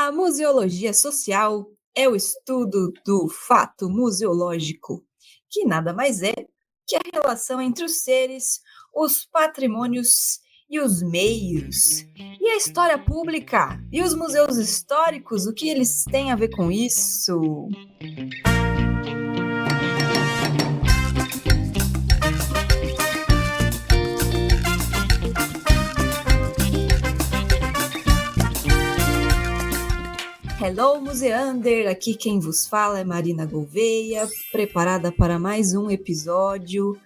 A museologia social é o estudo do fato museológico, que nada mais é que a relação entre os seres, os patrimônios e os meios. E a história pública e os museus históricos, o que eles têm a ver com isso? Hello, Museander! Aqui quem vos fala é Marina Gouveia, preparada para mais um episódio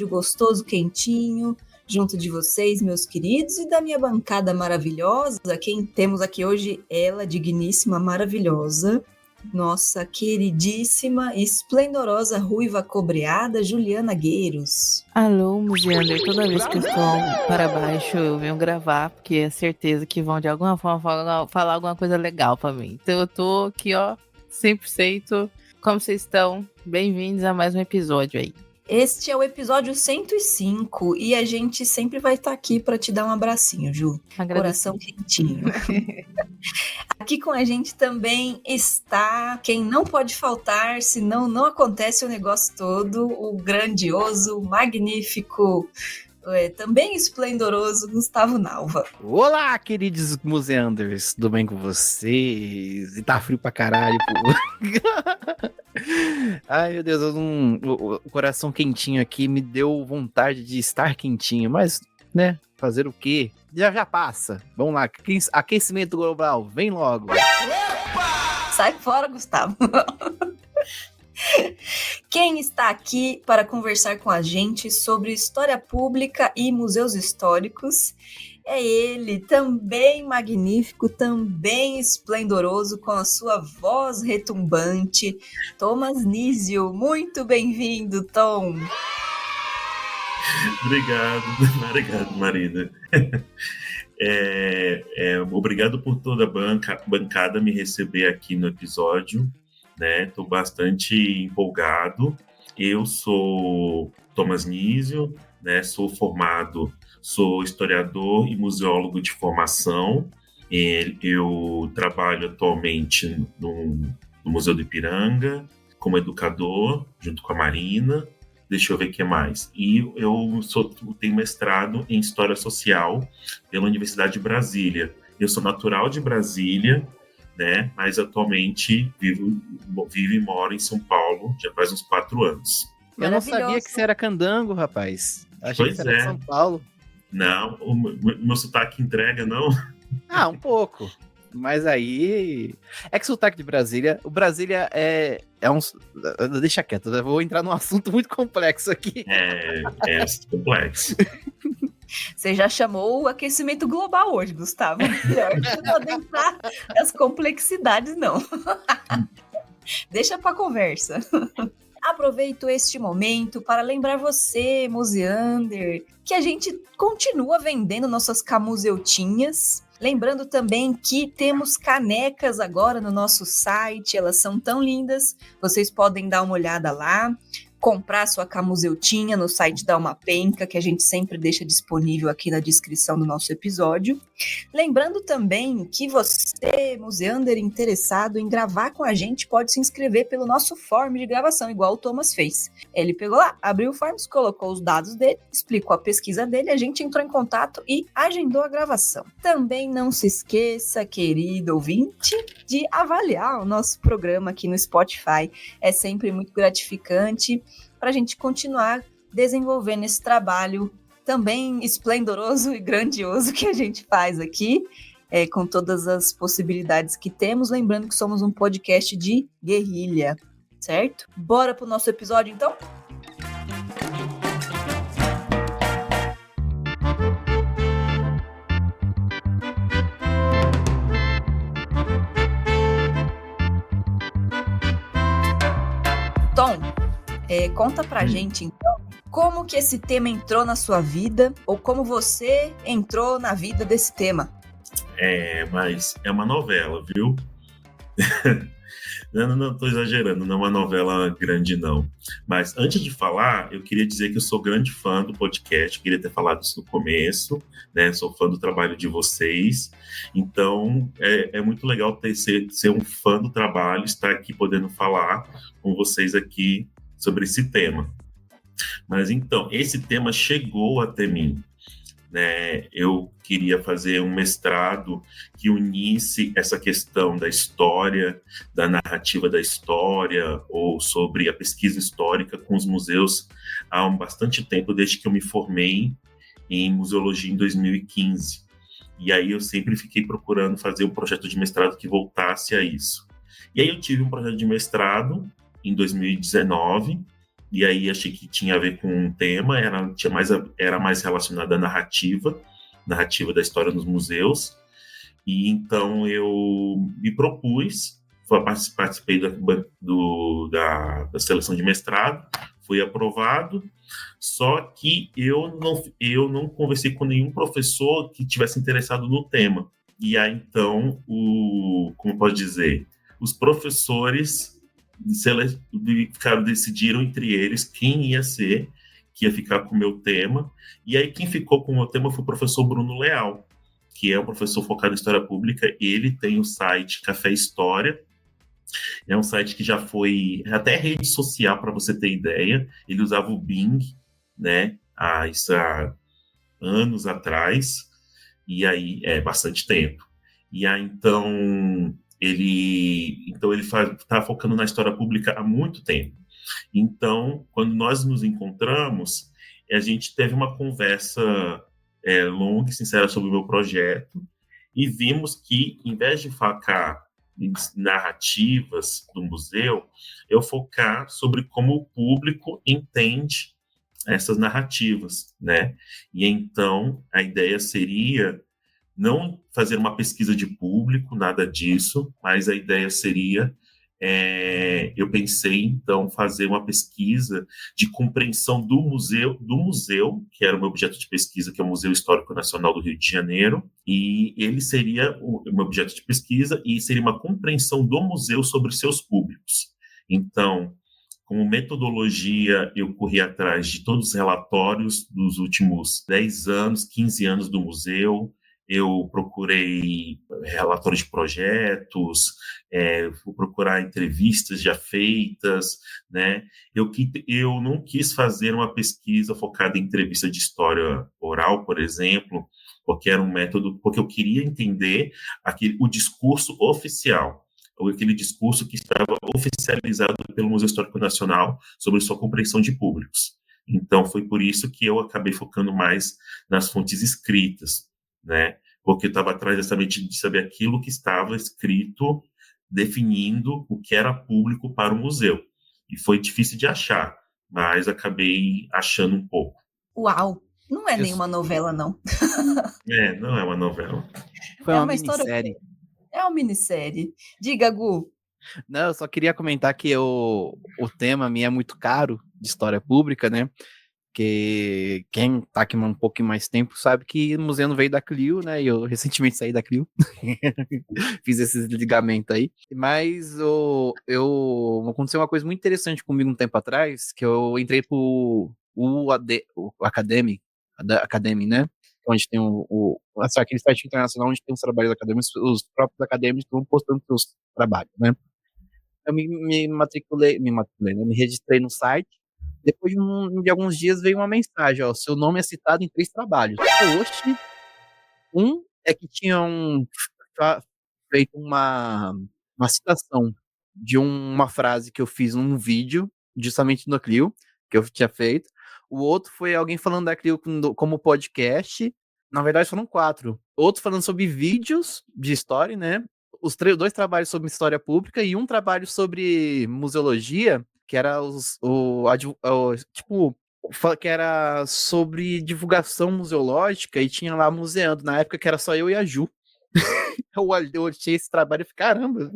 gostoso, quentinho, junto de vocês, meus queridos, e da minha bancada maravilhosa. Quem temos aqui hoje, ela, digníssima, maravilhosa, nossa queridíssima, esplendorosa, ruiva cobreada, Juliana Gueiros. Alô, Museander, toda vez que eu estou para baixo eu venho gravar, porque é certeza que vão de alguma forma falar alguma coisa legal para mim. Então eu tô aqui, ó, 100%. Como vocês estão? Bem-vindos a mais um episódio aí. Este é o episódio 105 e a gente sempre vai estar aqui para te dar um abracinho, Ju. Coração quentinho. Aqui com a gente também está quem não pode faltar, senão não acontece o negócio todo, o grandioso, magnífico, também esplendoroso Gustavo Nalva. Olá, queridos museanders, tudo bem com vocês? E tá frio pra caralho, pô. Ai, meu Deus, o coração quentinho aqui me deu vontade de estar quentinho, mas, né, fazer o quê? Já passa. Vamos lá, aquecimento global, vem logo. Sai fora, Gustavo. Quem está aqui para conversar com a gente sobre história pública e museus históricos é ele, também magnífico, também esplendoroso, com a sua voz retumbante, Thomas Nísio. Muito bem-vindo, Tom. Obrigado, Marina. Obrigado por toda a bancada me receber aqui no episódio, né? Estou bastante empolgado. Eu sou Thomas Nísio, né? Sou historiador e museólogo de formação. Eu trabalho atualmente no Museu do Ipiranga como educador, junto com a Marina. Deixa eu ver o que mais. E eu tenho mestrado em História Social pela Universidade de Brasília. Eu sou natural de Brasília, né? Mas atualmente vivo e moro em São Paulo já faz uns 4 anos. Eu não sabia que você era candango, rapaz. Achei que você era de São Paulo. Não, o meu sotaque entrega, não? Ah, um pouco. Mas aí... É que sotaque de Brasília... O Brasília é um... Deixa quieto, eu vou entrar num assunto muito complexo aqui. É complexo. Você já chamou o aquecimento global hoje, Gustavo. Melhor não adentrar as complexidades, não. Deixa para conversa. Aproveito este momento para lembrar você, Museander, que a gente continua vendendo nossas camuseutinhas. Lembrando também que temos canecas agora no nosso site, elas são tão lindas, vocês podem dar uma olhada lá, comprar sua camuseutinha no site da Uma Penca, que a gente sempre deixa disponível aqui na descrição do nosso episódio. Lembrando também que você, museander, interessado em gravar com a gente, pode se inscrever pelo nosso form de gravação, igual o Thomas fez. Ele pegou lá, abriu o form, colocou os dados dele, explicou a pesquisa dele, a gente entrou em contato e agendou a gravação. Também não se esqueça, querido ouvinte, de avaliar o nosso programa aqui no Spotify. É sempre muito gratificante para a gente continuar desenvolvendo esse trabalho também esplendoroso e grandioso que a gente faz aqui, com todas as possibilidades que temos. Lembrando que somos um podcast de guerrilha, certo? Bora pro nosso episódio, então? Tom, conta pra gente, então, como que esse tema entrou na sua vida, ou como você entrou na vida desse tema? Mas é uma novela, viu? Não, tô exagerando, não é uma novela grande, não. Mas antes de falar, eu queria dizer que eu sou grande fã do podcast, queria ter falado isso no começo, né? Sou fã do trabalho de vocês. Então, é muito legal ser um fã do trabalho, estar aqui podendo falar com vocês aqui sobre esse tema. Mas então, esse tema chegou até mim, né? Eu queria fazer um mestrado que unisse essa questão da história, da narrativa da história, ou sobre a pesquisa histórica com os museus há bastante tempo, desde que eu me formei em museologia em 2015. E aí eu sempre fiquei procurando fazer um projeto de mestrado que voltasse a isso. E aí eu tive um projeto de mestrado em 2019, e aí achei que tinha a ver com um tema, era mais relacionado à narrativa da história nos museus, e então eu me propus, participei da seleção de mestrado, fui aprovado, só que eu não conversei com nenhum professor que tivesse interessado no tema. E aí então, como pode dizer, os professores decidiram entre eles quem ia ser, que ia ficar com o meu tema. E aí quem ficou com o meu tema foi o professor Bruno Leal, que é um professor focado em história pública. Ele tem o site Café História. É um site que já foi até rede social, para você ter ideia. Ele usava o Bing, né? Isso há anos atrás. E aí, bastante tempo. E aí, então ele está focando na história pública há muito tempo. Então, quando nós nos encontramos, a gente teve uma conversa longa e sincera sobre o meu projeto e vimos que, em vez de focar em narrativas do museu, eu focar sobre como o público entende essas narrativas, né? E então, a ideia seria não fazer uma pesquisa de público, nada disso, mas a ideia seria, eu pensei, então, fazer uma pesquisa de compreensão do museu, que era o meu objeto de pesquisa, que é o Museu Histórico Nacional do Rio de Janeiro, e ele seria o meu objeto de pesquisa, e seria uma compreensão do museu sobre seus públicos. Então, como metodologia, eu corri atrás de todos os relatórios dos últimos 10 anos, 15 anos do museu. Eu procurei relatórios de projetos, vou procurar entrevistas já feitas, né? Eu não quis fazer uma pesquisa focada em entrevista de história oral, por exemplo, porque era um método, porque eu queria entender o discurso oficial, ou aquele discurso que estava oficializado pelo Museu Histórico Nacional sobre sua compreensão de públicos. Então, foi por isso que eu acabei focando mais nas fontes escritas, né? Porque eu estava atrás exatamente de saber aquilo que estava escrito, definindo o que era público para o museu. E foi difícil de achar, mas acabei achando um pouco. Uau! Não é nenhuma novela, não. Não é uma novela. Foi uma minissérie. É uma minissérie. Diga, Gu. Não, eu só queria comentar que o tema me é muito caro de história pública, né? Que quem tá aqui um pouquinho mais tempo sabe que o museu não veio da Clio, né? E eu recentemente saí da Clio. Fiz esse desligamento aí. Mas aconteceu uma coisa muito interessante comigo um tempo atrás, que eu entrei pro o Academy, né? Onde tem aquele site internacional onde tem os trabalhos acadêmicos, os próprios acadêmicos vão postando seus trabalhos, né? Eu me matriculei, né? Me registrei no site. Depois de alguns dias veio uma mensagem, ó, seu nome é citado em 3 trabalhos. Oxe, é que tinham feito uma citação de uma frase que eu fiz num vídeo, justamente no Clio, que eu tinha feito. O outro foi alguém falando da Clio como podcast. Na verdade, foram 4. Outro falando sobre vídeos de história, né? Os 2 trabalhos sobre história pública e um trabalho sobre museologia, que era que era sobre divulgação museológica e tinha lá museando, na época que era só eu e a Ju. Eu achei esse trabalho e falei, caramba,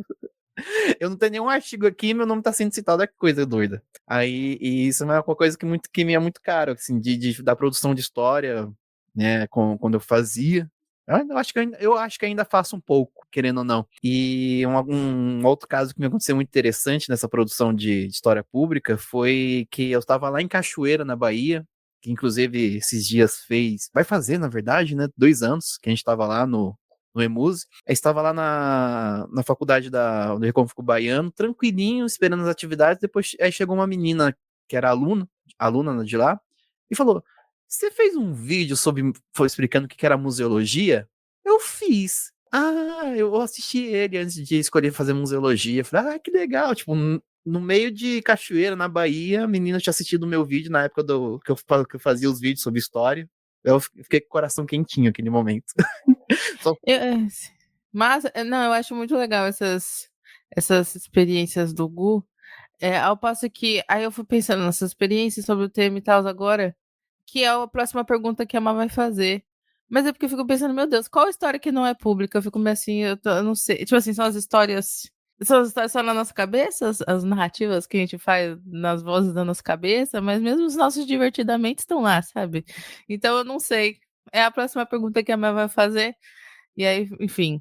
eu não tenho nenhum artigo aqui, meu nome tá sendo citado, que coisa doida. Aí, e isso é uma coisa que me é muito caro, assim, da produção de história, né, quando eu fazia. Eu acho que ainda faço um pouco, querendo ou não. E um outro caso que me aconteceu muito interessante nessa produção de história pública foi que eu estava lá em Cachoeira, na Bahia, que inclusive esses dias vai fazer, na verdade, né, 2 anos que a gente estava lá no EMUSE. Eu estava lá na faculdade do Recôncavo Baiano, tranquilinho, esperando as atividades. Depois aí chegou uma menina que era aluna de lá, e falou: "Você fez um vídeo foi explicando o que era museologia?" Eu fiz. Ah, eu assisti ele antes de escolher fazer museologia. Falei, que legal. Tipo, no meio de Cachoeira, na Bahia, a menina tinha assistido o meu vídeo na época que eu fazia os vídeos sobre história. Eu fiquei com o coração quentinho naquele momento. Só- Mas, não, eu acho muito legal essas experiências do Gu. Ao passo que, aí eu fui pensando nessas experiências sobre o tema e tal agora, que é a próxima pergunta que a Má vai fazer. Mas é porque eu fico pensando, meu Deus, qual história que não é pública? Eu fico meio assim, eu não sei. Tipo assim, são as histórias só na nossa cabeça, as narrativas que a gente faz nas vozes da nossa cabeça, mas mesmo os nossos divertidamente estão lá, sabe? Então eu não sei. É a próxima pergunta que a Má vai fazer. E aí, enfim,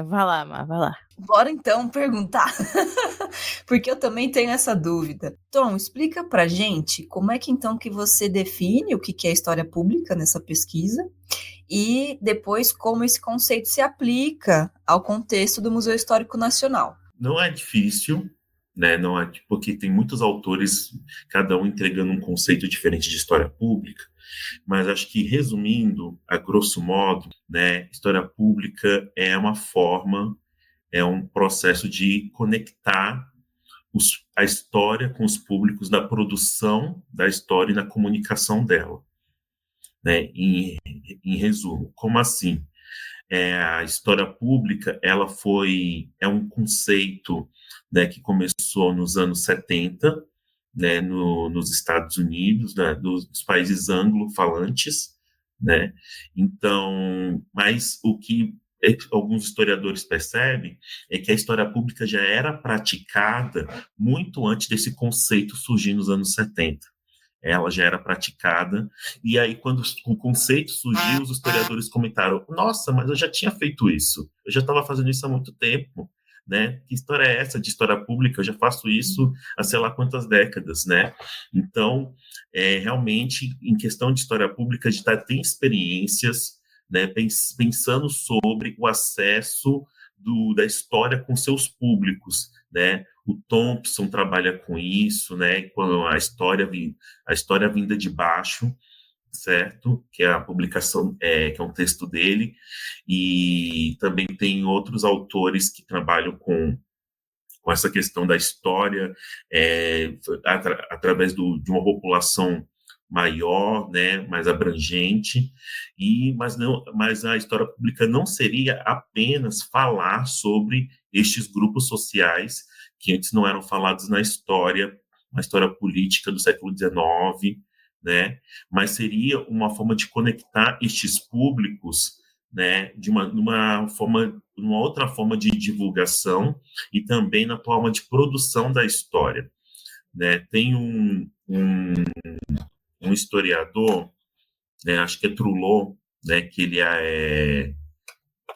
vai lá, Má, vai lá. Bora então perguntar, porque eu também tenho essa dúvida. Tom, explica pra gente como é que então que você define o que é história pública nessa pesquisa e depois como esse conceito se aplica ao contexto do Museu Histórico Nacional. Não é difícil, né? Não é, porque tem muitos autores, cada um entregando um conceito diferente de história pública, mas acho que, resumindo, a grosso modo, né, história pública é uma forma, é um processo de conectar a história com os públicos na produção da história e na comunicação dela, né? Em resumo, como assim? A história pública, é um conceito, né, que começou nos anos 70, né, nos Estados Unidos, né, dos países anglo-falantes, né? Então, mas o que alguns historiadores percebem é que a história pública já era praticada muito antes desse conceito surgir nos anos 70. Ela já era praticada, e aí quando o conceito surgiu, os historiadores comentaram: nossa, mas eu já tinha feito isso, eu já estava fazendo isso há muito tempo, né? Que história é essa de história pública? Eu já faço isso há sei lá quantas décadas, né? Então, realmente, em questão de história pública, a gente tem experiências, né, pensando sobre o acesso da história com seus públicos, né? O Thompson trabalha com isso, né? Com a história vinda de baixo, certo? Que é a publicação, que é um texto dele, e também tem outros autores que trabalham com essa questão da história, através de uma população maior, né, mais abrangente, mas a história pública não seria apenas falar sobre estes grupos sociais que antes não eram falados na história política do século XIX, né, mas seria uma forma de conectar estes públicos, né, de uma outra forma de divulgação e também na forma de produção da história, né? Tem um historiador, né, acho que é Trullo, né, que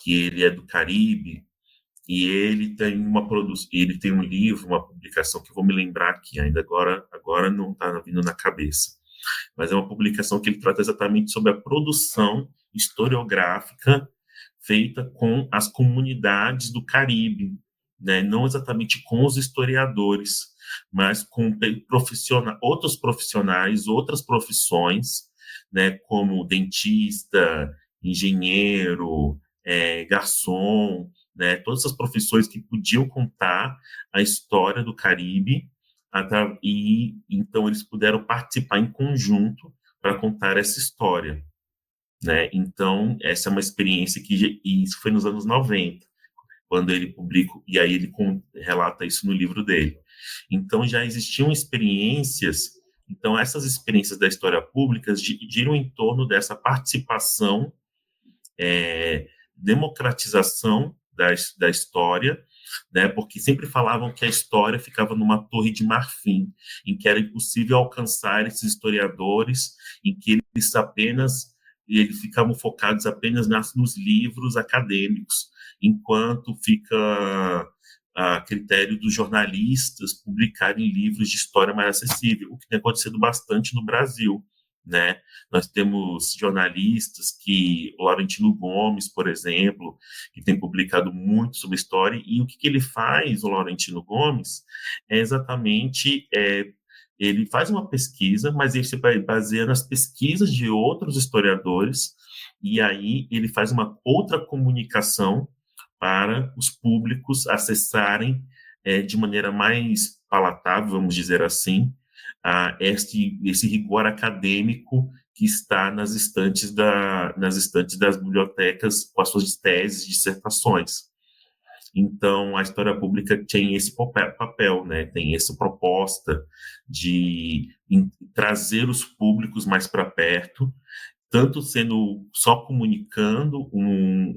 ele é do Caribe, e ele tem um livro, uma publicação que eu vou me lembrar aqui, ainda agora não está vindo na cabeça, mas é uma publicação que ele trata exatamente sobre a produção historiográfica feita com as comunidades do Caribe, né? Não exatamente com os historiadores, mas com outros profissionais, outras profissões, né? Como dentista, engenheiro, garçom, né? Todas essas profissões que podiam contar a história do Caribe, e então eles puderam participar em conjunto para contar essa história, né? Então, essa é uma experiência e isso foi nos anos 90, quando ele publica, e aí ele relata isso no livro dele. Então, já existiam experiências, então essas experiências da história pública giram em torno dessa participação, democratização da história, né? Porque sempre falavam que a história ficava numa torre de marfim, em que era impossível alcançar esses historiadores, em que eles apenas e eles ficavam focados apenas nos livros acadêmicos, enquanto fica a critério dos jornalistas publicarem livros de história mais acessível, o que tem acontecido bastante no Brasil, né? Nós temos jornalistas Laurentino Gomes, por exemplo, que tem publicado muito sobre história, e o que ele faz, o Laurentino Gomes, é exatamente... ele faz uma pesquisa, mas ele se baseia nas pesquisas de outros historiadores, e aí ele faz uma outra comunicação para os públicos acessarem de maneira mais palatável, vamos dizer assim, esse rigor acadêmico que está nas estantes das bibliotecas com as suas teses, dissertações. Então, a história pública tem esse papel, né? Tem essa proposta de trazer os públicos mais para perto, tanto sendo só comunicando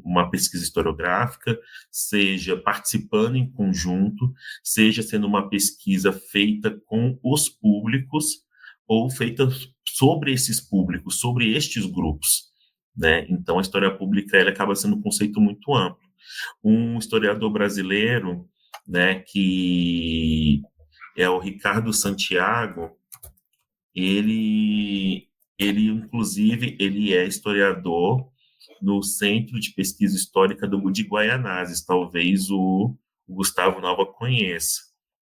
uma pesquisa historiográfica, seja participando em conjunto, seja sendo uma pesquisa feita com os públicos ou feita sobre esses públicos, sobre estes grupos, né? Então, a história pública ela acaba sendo um conceito muito amplo. Um historiador brasileiro, né, que é o Ricardo Santiago, ele inclusive, ele é historiador no Centro de Pesquisa Histórica de Guaianazes, talvez o Gustavo Nova conheça,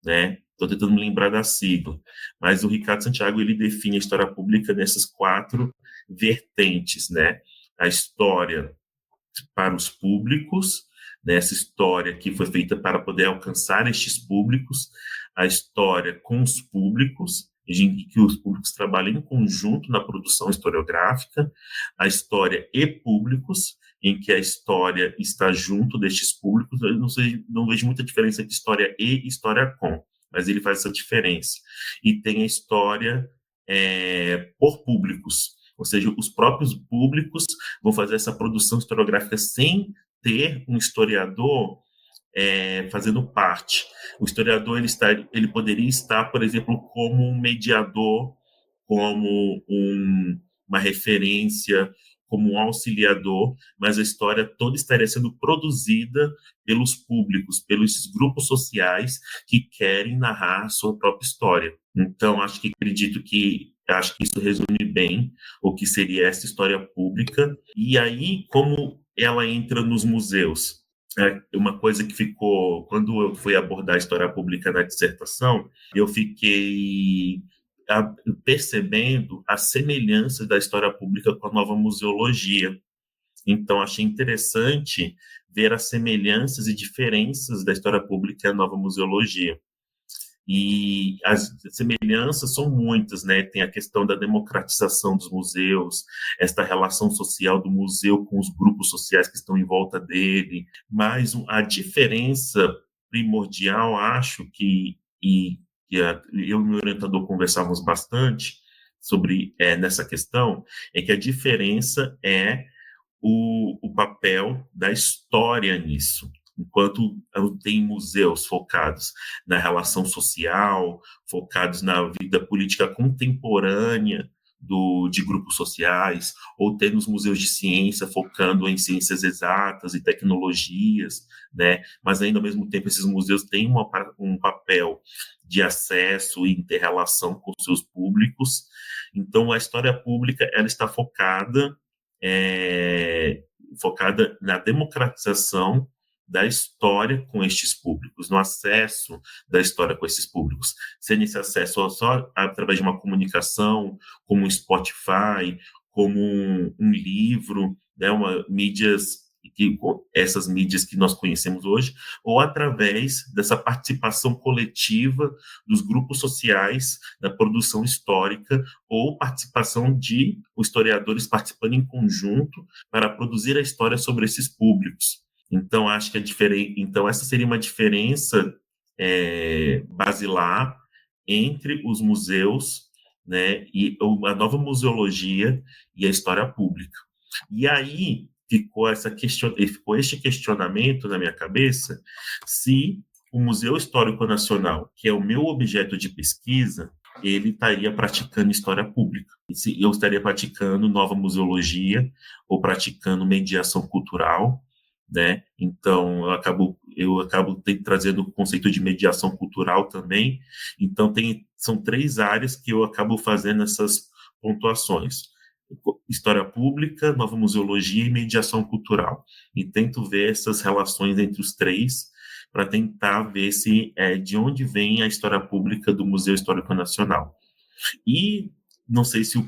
né? Estou tentando me lembrar da sigla, mas o Ricardo Santiago, ele define a história pública nessas 4 vertentes, né? A história para os públicos, nessa história que foi feita para poder alcançar estes públicos, a história com os públicos, em que os públicos trabalham em conjunto na produção historiográfica, a história e públicos, em que a história está junto destes públicos. Eu não vejo muita diferença entre história e história com, mas ele faz essa diferença. E tem a história por públicos, ou seja, os próprios públicos vão fazer essa produção historiográfica sem ter um historiador fazendo parte. O historiador ele poderia estar, por exemplo, como um mediador, como uma referência, como um auxiliador, mas a história toda estaria sendo produzida pelos públicos, pelos grupos sociais que querem narrar a sua própria história. Então, acho que isso resume bem o que seria essa história pública. E aí, como ela entra nos museus? Uma coisa que ficou, quando eu fui abordar a história pública na dissertação, eu fiquei percebendo as semelhanças da história pública com a nova museologia. Então, achei interessante ver as semelhanças e diferenças da história pública e a nova museologia. E as semelhanças são muitas, né? Tem a questão da democratização dos museus, esta relação social do museu com os grupos sociais que estão em volta dele, mas a diferença primordial, acho que eu e meu orientador conversávamos bastante sobre nessa questão, é que a diferença é o papel da história nisso. Enquanto tem museus focados na relação social, focados na vida política contemporânea de grupos sociais, ou tem nos museus de ciência focando em ciências exatas e tecnologias, né? Mas ainda ao mesmo tempo esses museus têm um papel de acesso e inter-relação com seus públicos. Então a história pública ela está focada na democratização da história com estes públicos, no acesso da história com esses públicos. Sendo esse acesso só através de uma comunicação, como um Spotify, como um livro, né, essas mídias que nós conhecemos hoje, ou através dessa participação coletiva dos grupos sociais na produção histórica, ou participação de historiadores participando em conjunto para produzir a história sobre esses públicos. Então, acho que essa seria uma diferença basilar entre os museus, né, e a nova museologia e a história pública. E aí ficou este questionamento na minha cabeça, se o Museu Histórico Nacional, que é o meu objeto de pesquisa, ele estaria praticando história pública. Eu estaria praticando nova museologia ou praticando mediação cultural, né? Então, eu acabo trazendo o conceito de mediação cultural também. Então, são 3 áreas que eu acabo fazendo essas pontuações: história pública, nova museologia e mediação cultural. E tento ver essas relações entre os 3 para tentar ver se de onde vem a história pública do Museu Histórico Nacional. E não sei se os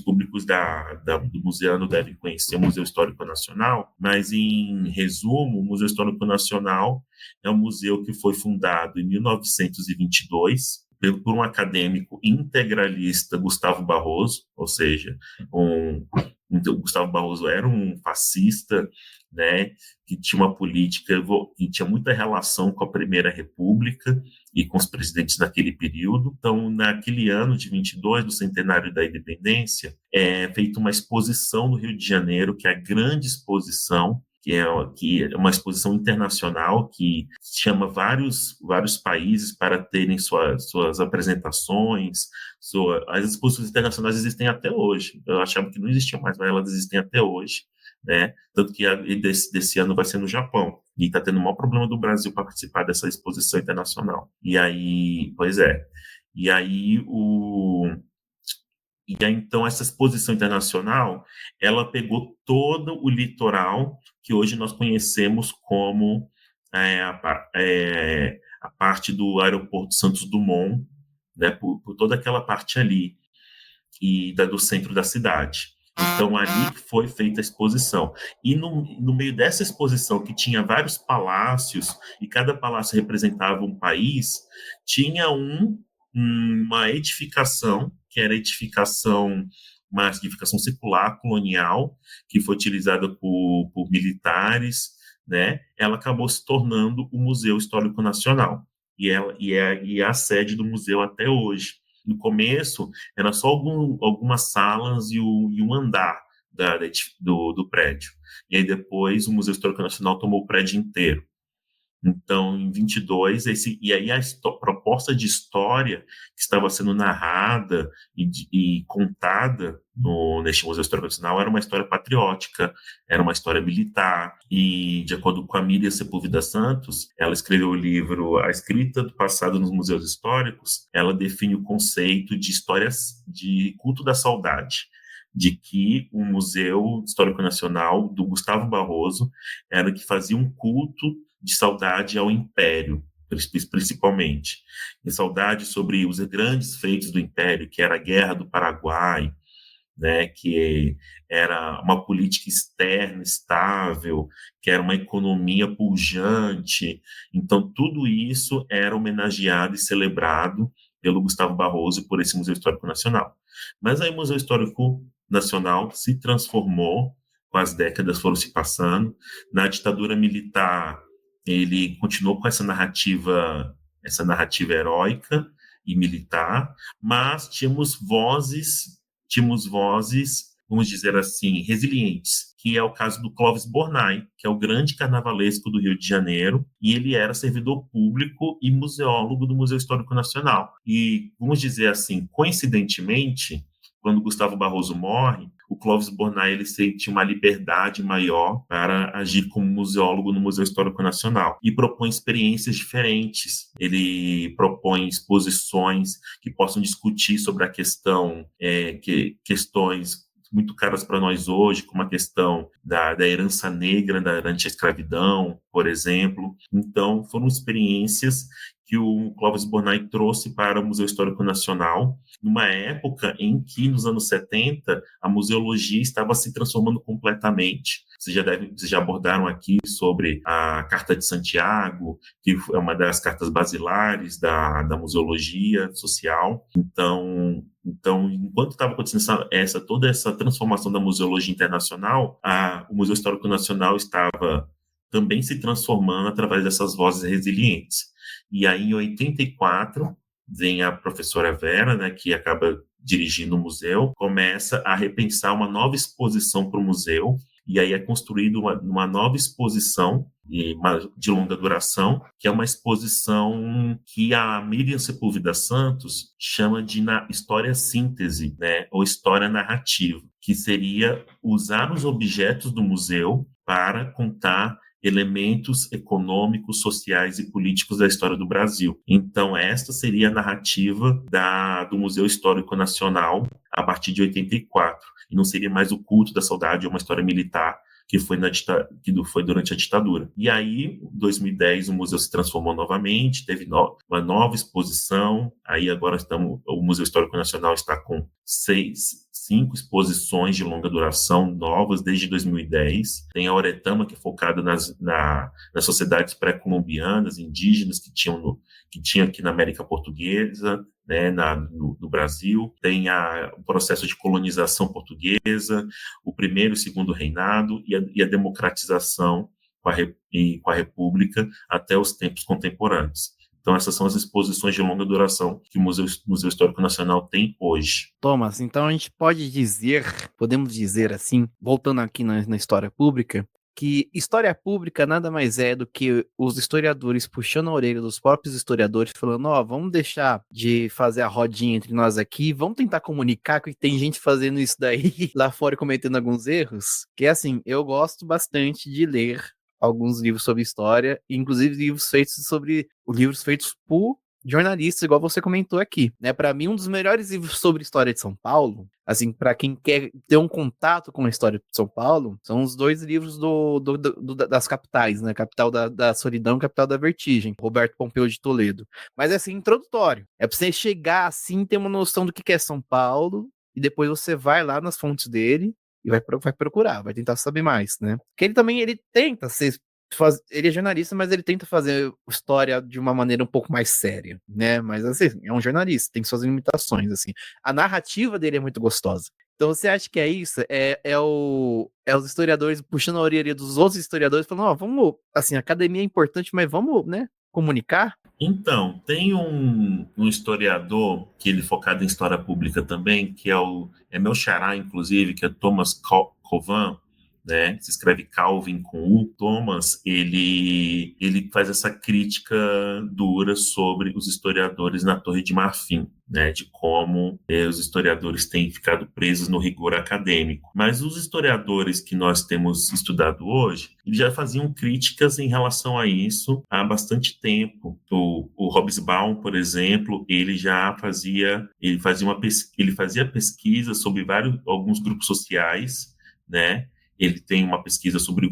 públicos do museano devem conhecer o Museu Histórico Nacional, mas, em resumo, o Museu Histórico Nacional é um museu que foi fundado em 1922 por um acadêmico integralista, Gustavo Barroso, ou seja, o Gustavo Barroso era um fascista, né, que tinha uma política, que tinha muita relação com a Primeira República e com os presidentes naquele período. Então, naquele ano de 22, do centenário da independência, é feita uma exposição no Rio de Janeiro, que é a Grande Exposição, que é uma exposição internacional que chama vários países para terem suas apresentações. As exposições internacionais existem até hoje. Eu achava que não existiam mais, mas elas existem até hoje, né? Tanto que desse ano vai ser no Japão. E está tendo o maior problema do Brasil para participar dessa exposição internacional. E aí, pois é. E aí, então, essa exposição internacional, ela pegou todo o litoral que hoje nós conhecemos como a parte do aeroporto Santos Dumont, né, por toda aquela parte ali, do centro da cidade. Então, ali foi feita a exposição. E no meio dessa exposição, que tinha vários palácios, e cada palácio representava um país, tinha uma edificação, que era uma edificação secular, colonial, que foi utilizada por militares, né? Ela acabou se tornando o Museu Histórico Nacional. E é a sede do museu até hoje. No começo, era só algumas salas e um andar do prédio. E aí depois o Museu Histórico Nacional tomou o prédio inteiro. Então, em 22, a proposta de história que estava sendo narrada e contada neste Museu Histórico Nacional era uma história patriótica, era uma história militar. E, de acordo com a Miriam Sepúlveda Santos, ela escreveu o livro A Escrita do Passado nos Museus Históricos. Ela define o conceito de histórias de culto da saudade, de que o Museu Histórico Nacional do Gustavo Barroso era que fazia um culto de saudade ao Império, principalmente. E saudade sobre os grandes feitos do Império, que era a Guerra do Paraguai, né, que era uma política externa estável, que era uma economia pujante. Então, tudo isso era homenageado e celebrado pelo Gustavo Barroso e por esse Museu Histórico Nacional. Mas aí o Museu Histórico Nacional se transformou, com as décadas foram se passando. Na ditadura militar, ele continuou com essa narrativa heróica e militar, mas tínhamos vozes, vamos dizer assim, resilientes, que é o caso do Clóvis Bornai, que é o grande carnavalesco do Rio de Janeiro, e ele era servidor público e museólogo do Museu Histórico Nacional. E, vamos dizer assim, coincidentemente, quando Gustavo Barroso morre, o Clóvis Bornai ele sente uma liberdade maior para agir como museólogo no Museu Histórico Nacional e propõe experiências diferentes. Ele propõe exposições que possam discutir sobre a questões muito caras para nós hoje, como a questão da herança negra durante a escravidão, por exemplo. Então, foram experiências que o Clóvis Bornai trouxe para o Museu Histórico Nacional, numa época em que, nos anos 70, a museologia estava se transformando completamente. Vocês já abordaram aqui sobre a Carta de Santiago, que é uma das cartas basilares da museologia social. Então, enquanto estava acontecendo toda essa transformação da museologia internacional, o Museu Histórico Nacional estava também se transformando através dessas vozes resilientes. E aí, em 84, vem a professora Vera, né, que acaba dirigindo o museu, começa a repensar uma nova exposição para o museu, e aí é construída uma nova exposição de longa duração, que é uma exposição que a Miriam Sepúlveda Santos chama de história síntese, né, ou história narrativa, que seria usar os objetos do museu para contar elementos econômicos, sociais e políticos da história do Brasil. Então, esta seria a narrativa do Museu Histórico Nacional a partir de 84. E não seria mais o culto da saudade ou uma história militar que foi durante a ditadura. E aí, em 2010, o museu se transformou novamente, teve uma nova exposição, aí agora o Museu Histórico Nacional está com 5 exposições de longa duração novas desde 2010. Tem a Oretama, que é focada nas sociedades pré-colombianas, indígenas que tinha aqui na América Portuguesa, né, no Brasil. Tem o processo de colonização portuguesa, o primeiro e segundo reinado e a democratização com a República até os tempos contemporâneos. Então, essas são as exposições de longa duração que o Museu Histórico Nacional tem hoje. Thomas, então a gente podemos dizer assim, voltando aqui na história pública, que história pública nada mais é do que os historiadores puxando a orelha dos próprios historiadores, falando, vamos deixar de fazer a rodinha entre nós aqui, vamos tentar comunicar que tem gente fazendo isso daí lá fora e cometendo alguns erros, que assim, eu gosto bastante de ler alguns livros sobre história, inclusive livros feitos por jornalistas, igual você comentou aqui, né? Para mim, um dos melhores livros sobre história de São Paulo, assim, para quem quer ter um contato com a história de São Paulo, são os 2 livros das capitais, né? Capital da Solidão e Capital da Vertigem, Roberto Pompeu de Toledo. Mas é assim, introdutório. É para você chegar assim, ter uma noção do que é São Paulo, e depois você vai lá nas fontes dele e vai procurar, vai tentar saber mais, né? Porque ele tenta ele é jornalista, mas ele tenta fazer história de uma maneira um pouco mais séria, né? Mas assim, é um jornalista, tem suas limitações, assim. A narrativa dele é muito gostosa. Então você acha que é isso? É os historiadores puxando a orelha dos outros historiadores, falando, vamos, assim, a academia é importante, mas vamos, né, comunicar? Então, tem um historiador que ele é focado em história pública também, que é meu xará, inclusive, que é Thomas Covan, né? Se escreve Calvin com U. Thomas, ele faz essa crítica dura sobre os historiadores na Torre de Marfim, né? De como os historiadores têm ficado presos no rigor acadêmico. Mas os historiadores que nós temos estudado hoje, eles já faziam críticas em relação a isso há bastante tempo. O Hobsbawm, por exemplo, ele fazia pesquisa sobre alguns grupos sociais, né? Ele tem uma pesquisa sobre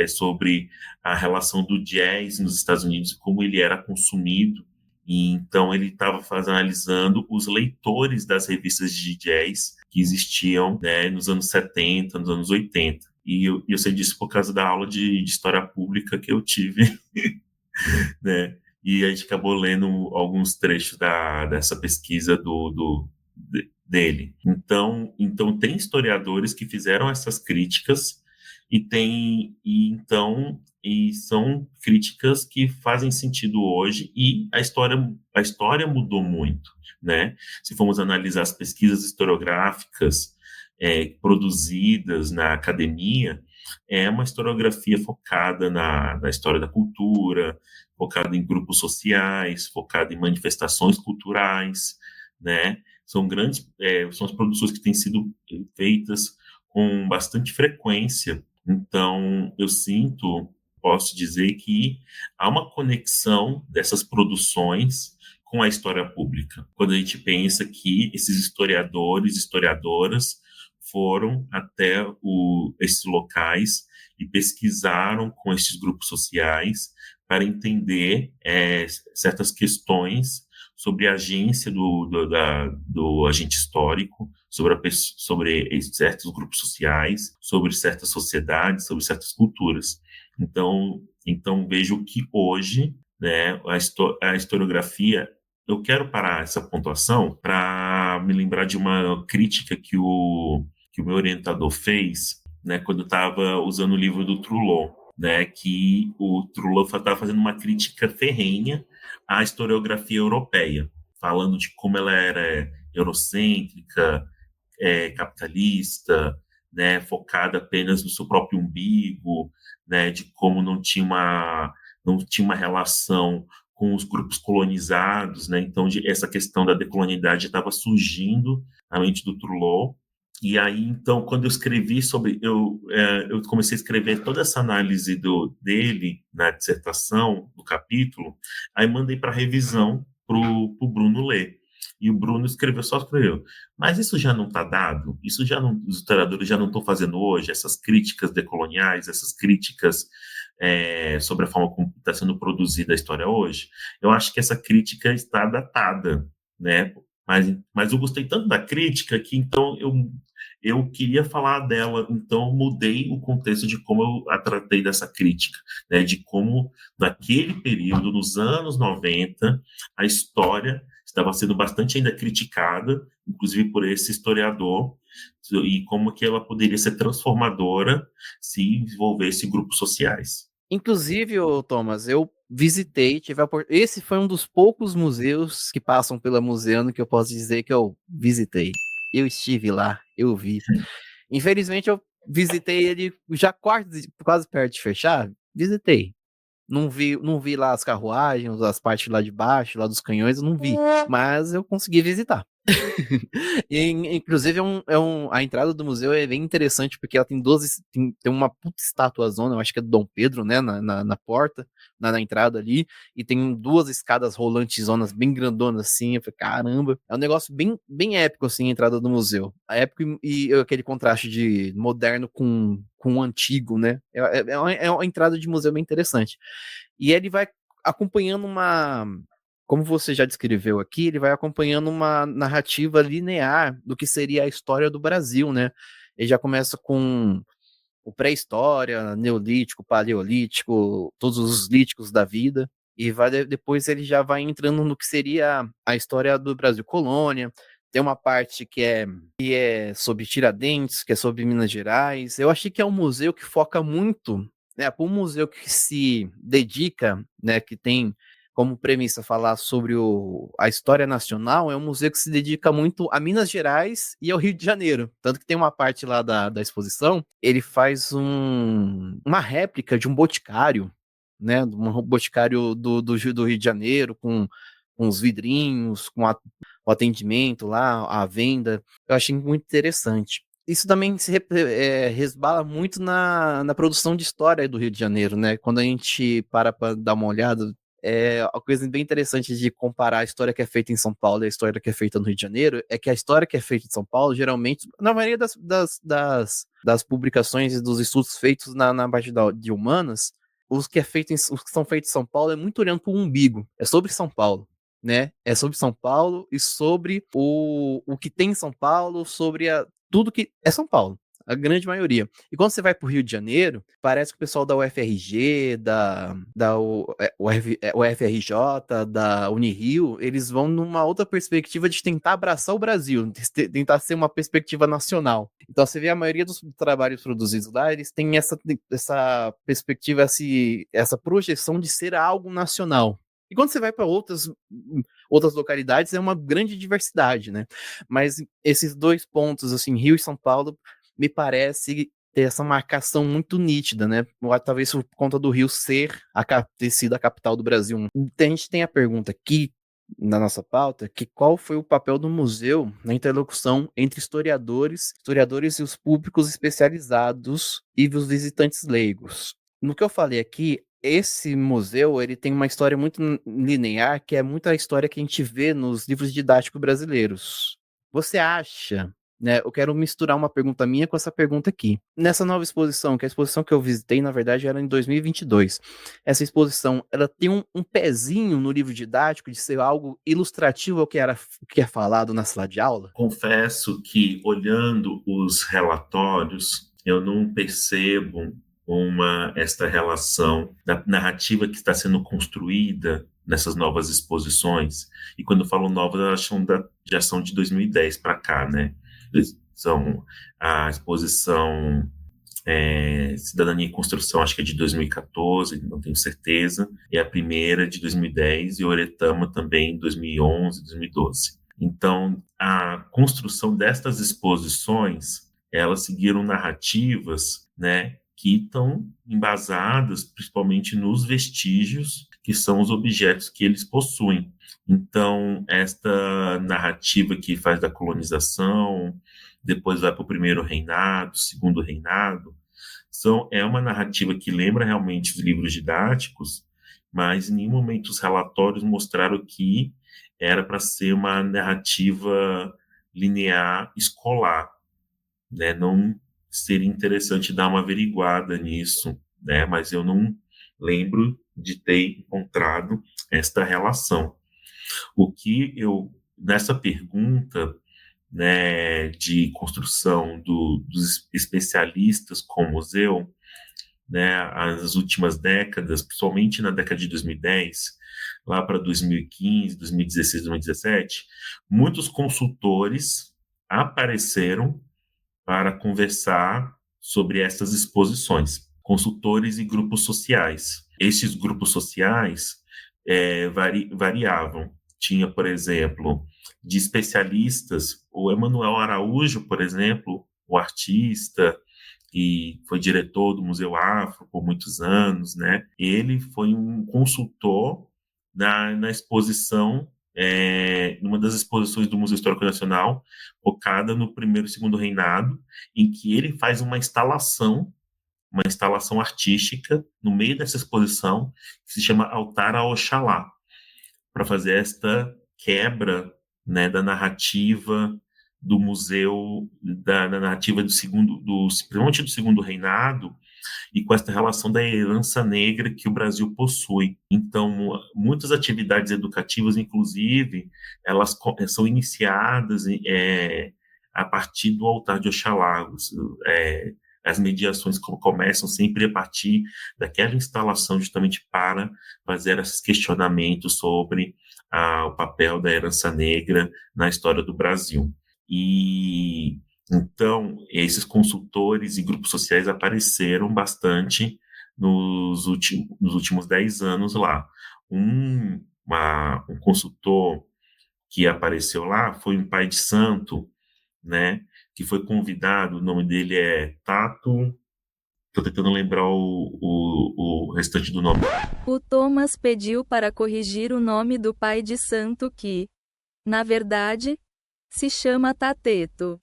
sobre a relação do jazz nos Estados Unidos, como ele era consumido. E então ele estava analisando os leitores das revistas de jazz que existiam, né, nos anos 70, nos anos 80. E eu sei disso por causa da aula de história pública que eu tive, né? E a gente acabou lendo alguns trechos dessa pesquisa dele. Então tem historiadores que fizeram essas críticas e são críticas que fazem sentido hoje, e a história mudou muito, né? Se formos analisar as pesquisas historiográficas produzidas na academia, é uma historiografia focada na história da cultura, focada em grupos sociais, focada em manifestações culturais, né? São as produções que têm sido feitas com bastante frequência. Então, posso dizer que há uma conexão dessas produções com a história pública. Quando a gente pensa que esses historiadoras foram até esses locais e pesquisaram com esses grupos sociais para entender certas questões sobre a agência do agente histórico, sobre certos grupos sociais, sobre certas sociedades, sobre certas culturas. Então vejo que hoje, né, a historiografia. Eu quero parar essa pontuação para me lembrar de uma crítica que o meu orientador fez, né, quando eu estava usando o livro do Trullo, né, que o Trullo estava fazendo uma crítica ferrenha à historiografia europeia, falando de como ela era eurocêntrica, capitalista, né, focada apenas no seu próprio umbigo, né, de como não tinha uma relação com os grupos colonizados, né, então essa questão da decolonialidade estava surgindo na mente do Trullo. E aí, então, quando eu escrevi eu comecei a escrever toda essa análise dele na dissertação, do capítulo, aí mandei para revisão para o Bruno ler. E o Bruno escreveu, mas isso já não está dado? Isso já não, os historiadores já não estão fazendo hoje, essas críticas decoloniais, essas críticas sobre a forma como está sendo produzida a história hoje? Eu acho que essa crítica está datada, né? Mas eu gostei tanto da crítica que, então, eu queria falar dela, então mudei o contexto de como eu a tratei dessa crítica, né? De como, naquele período, nos anos 90, a história estava sendo bastante ainda criticada, inclusive por esse historiador, e como que ela poderia ser transformadora se envolvesse grupos sociais. Inclusive, Thomas, eu visitei, esse foi um dos poucos museus que passam pela Museano que eu posso dizer que eu visitei. Eu estive lá, eu vi. Infelizmente, eu visitei ele já quase perto de fechar. Visitei. Não vi lá as carruagens, as partes lá de baixo, lá dos canhões, eu não vi. Mas eu consegui visitar. E, inclusive, a entrada do museu é bem interessante, porque ela tem tem uma puta estátua zona, eu acho que é do Dom Pedro, né, na porta, na entrada ali, e tem 2 escadas rolantes zonas bem grandonas, assim, eu falei, caramba, é um negócio bem, bem épico, assim, a entrada do museu. A épico e aquele contraste de moderno com o antigo, né, é uma entrada de museu bem interessante. E ele vai acompanhando como você já descreveu aqui, ele vai acompanhando uma narrativa linear do que seria a história do Brasil, né? Ele já começa com o pré-história, neolítico, paleolítico, todos os líticos da vida, e depois ele já vai entrando no que seria a história do Brasil colônia. Tem uma parte que é sobre Tiradentes, que é sobre Minas Gerais. Eu achei que é um museu que foca muito, né? Para um museu que se dedica, né? Que tem como premissa falar sobre a história nacional, é um museu que se dedica muito a Minas Gerais e ao Rio de Janeiro. Tanto que tem uma parte lá da exposição, ele faz uma réplica de um boticário, né? Um boticário do Rio de Janeiro, com os vidrinhos, o atendimento lá, a venda. Eu achei muito interessante. Isso também resbala muito na produção de história do Rio de Janeiro, né? Quando a gente para dar uma olhada, uma coisa bem interessante de comparar a história que é feita em São Paulo e a história que é feita no Rio de Janeiro é que a história que é feita em São Paulo, geralmente, na maioria das publicações e dos estudos feitos na parte de humanas, os que são feitos em São Paulo é muito olhando para o umbigo, é sobre São Paulo, né? É sobre São Paulo e sobre o que tem em São Paulo, sobre tudo que é São Paulo. A grande maioria. E quando você vai pro Rio de Janeiro, parece que o pessoal da UFRG, UFRJ, da Unirio, eles vão numa outra perspectiva de tentar abraçar o Brasil, tentar ser uma perspectiva nacional. Então você vê a maioria dos trabalhos produzidos lá, eles têm essa perspectiva, essa projeção de ser algo nacional. E quando você vai para outras localidades, é uma grande diversidade, né? Mas esses 2 pontos, assim, Rio e São Paulo, me parece ter essa marcação muito nítida, né? Talvez por conta do Rio ter sido a capital do Brasil. A gente tem a pergunta aqui na nossa pauta, que qual foi o papel do museu na interlocução entre historiadores e os públicos especializados e os visitantes leigos. No que eu falei aqui, esse museu ele tem uma história muito linear, que é muita história que a gente vê nos livros didáticos brasileiros. Você acha, né? Eu quero misturar uma pergunta minha com essa pergunta aqui. Nessa nova exposição, que a exposição que eu visitei, na verdade, era em 2022. Essa exposição, ela tem um pezinho no livro didático de ser algo ilustrativo ao que é falado na sala de aula? Confesso que, olhando os relatórios, eu não percebo esta relação da narrativa que está sendo construída nessas novas exposições. E quando eu falo novas, elas já são de 2010 para cá, né? São a exposição Cidadania e Construção, acho que é de 2014, não tenho certeza, e a primeira de 2010, e Oretama também 2011, 2012. Então, a construção destas exposições elas seguiram narrativas, né, que estão embasadas principalmente nos vestígios, que são os objetos que eles possuem. Então, esta narrativa que faz da colonização, depois vai para o primeiro reinado, segundo reinado, é uma narrativa que lembra realmente os livros didáticos, mas em nenhum momento os relatórios mostraram que era para ser uma narrativa linear escolar, né? Não seria interessante dar uma averiguada nisso, né? Mas eu não lembro de ter encontrado esta relação. O que eu, nessa pergunta, né, de construção dos especialistas com o museu, né, as últimas décadas, principalmente na década de 2010, lá para 2015, 2016, 2017, muitos consultores apareceram para conversar sobre essas exposições, consultores e grupos sociais. Esses grupos sociais variavam. Tinha, por exemplo, de especialistas, o Emanuel Araújo, por exemplo, o artista, e foi diretor do Museu Afro por muitos anos, né? Ele foi um consultor na exposição, numa das exposições do Museu Histórico Nacional, focada no primeiro e segundo reinado, em que ele faz uma instalação artística no meio dessa exposição, que se chama Altar a Oxalá, para fazer esta quebra, né, da narrativa do museu, da narrativa principalmente do segundo reinado, e com esta relação da herança negra que o Brasil possui. Então, muitas atividades educativas, inclusive, elas são iniciadas a partir do altar de Oxalá. As mediações começam sempre a partir daquela instalação, justamente para fazer esses questionamentos sobre o papel da herança negra na história do Brasil. E então, esses consultores e grupos sociais apareceram bastante nos últimos 10 anos lá. Um consultor que apareceu lá foi um pai de santo, né, que foi convidado, o nome dele é Tato, estou tentando lembrar o restante do nome. O Thomas pediu para corrigir o nome do pai de santo que, na verdade, se chama Tateto.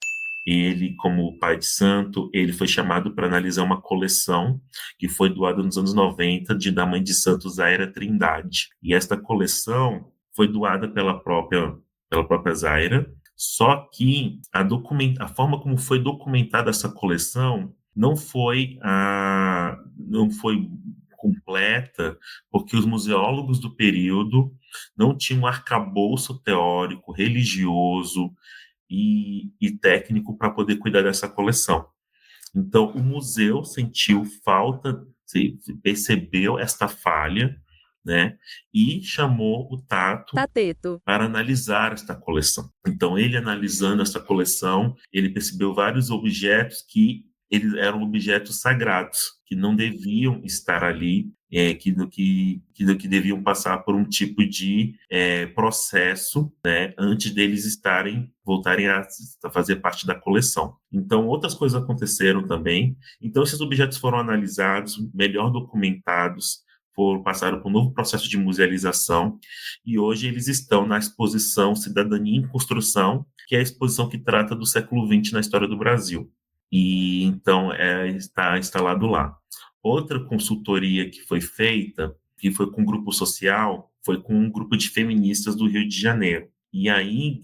Ele, como pai de santo, ele foi chamado para analisar uma coleção que foi doada nos anos 90 da mãe de santo Zaira Trindade. E esta coleção foi doada pela própria Zaira, só que a forma como foi documentada essa coleção não foi completa, porque os museólogos do período não tinham um arcabouço teórico, religioso e técnico para poder cuidar dessa coleção. Então, o museu sentiu falta, percebeu esta falha, né, e chamou o Tateto para analisar esta coleção. Então, ele analisando esta coleção, ele percebeu vários objetos que eles eram objetos sagrados, que não deviam estar ali, que deviam passar por um tipo de processo, né, antes deles voltarem a fazer parte da coleção. Então, outras coisas aconteceram também. Então, esses objetos foram analisados, melhor documentados, passaram por um novo processo de musealização, e hoje eles estão na exposição Cidadania em Construção, que é a exposição que trata do século XX na história do Brasil. E então está instalado lá. Outra consultoria que foi feita, que foi com um grupo social, foi com um grupo de feministas do Rio de Janeiro. E aí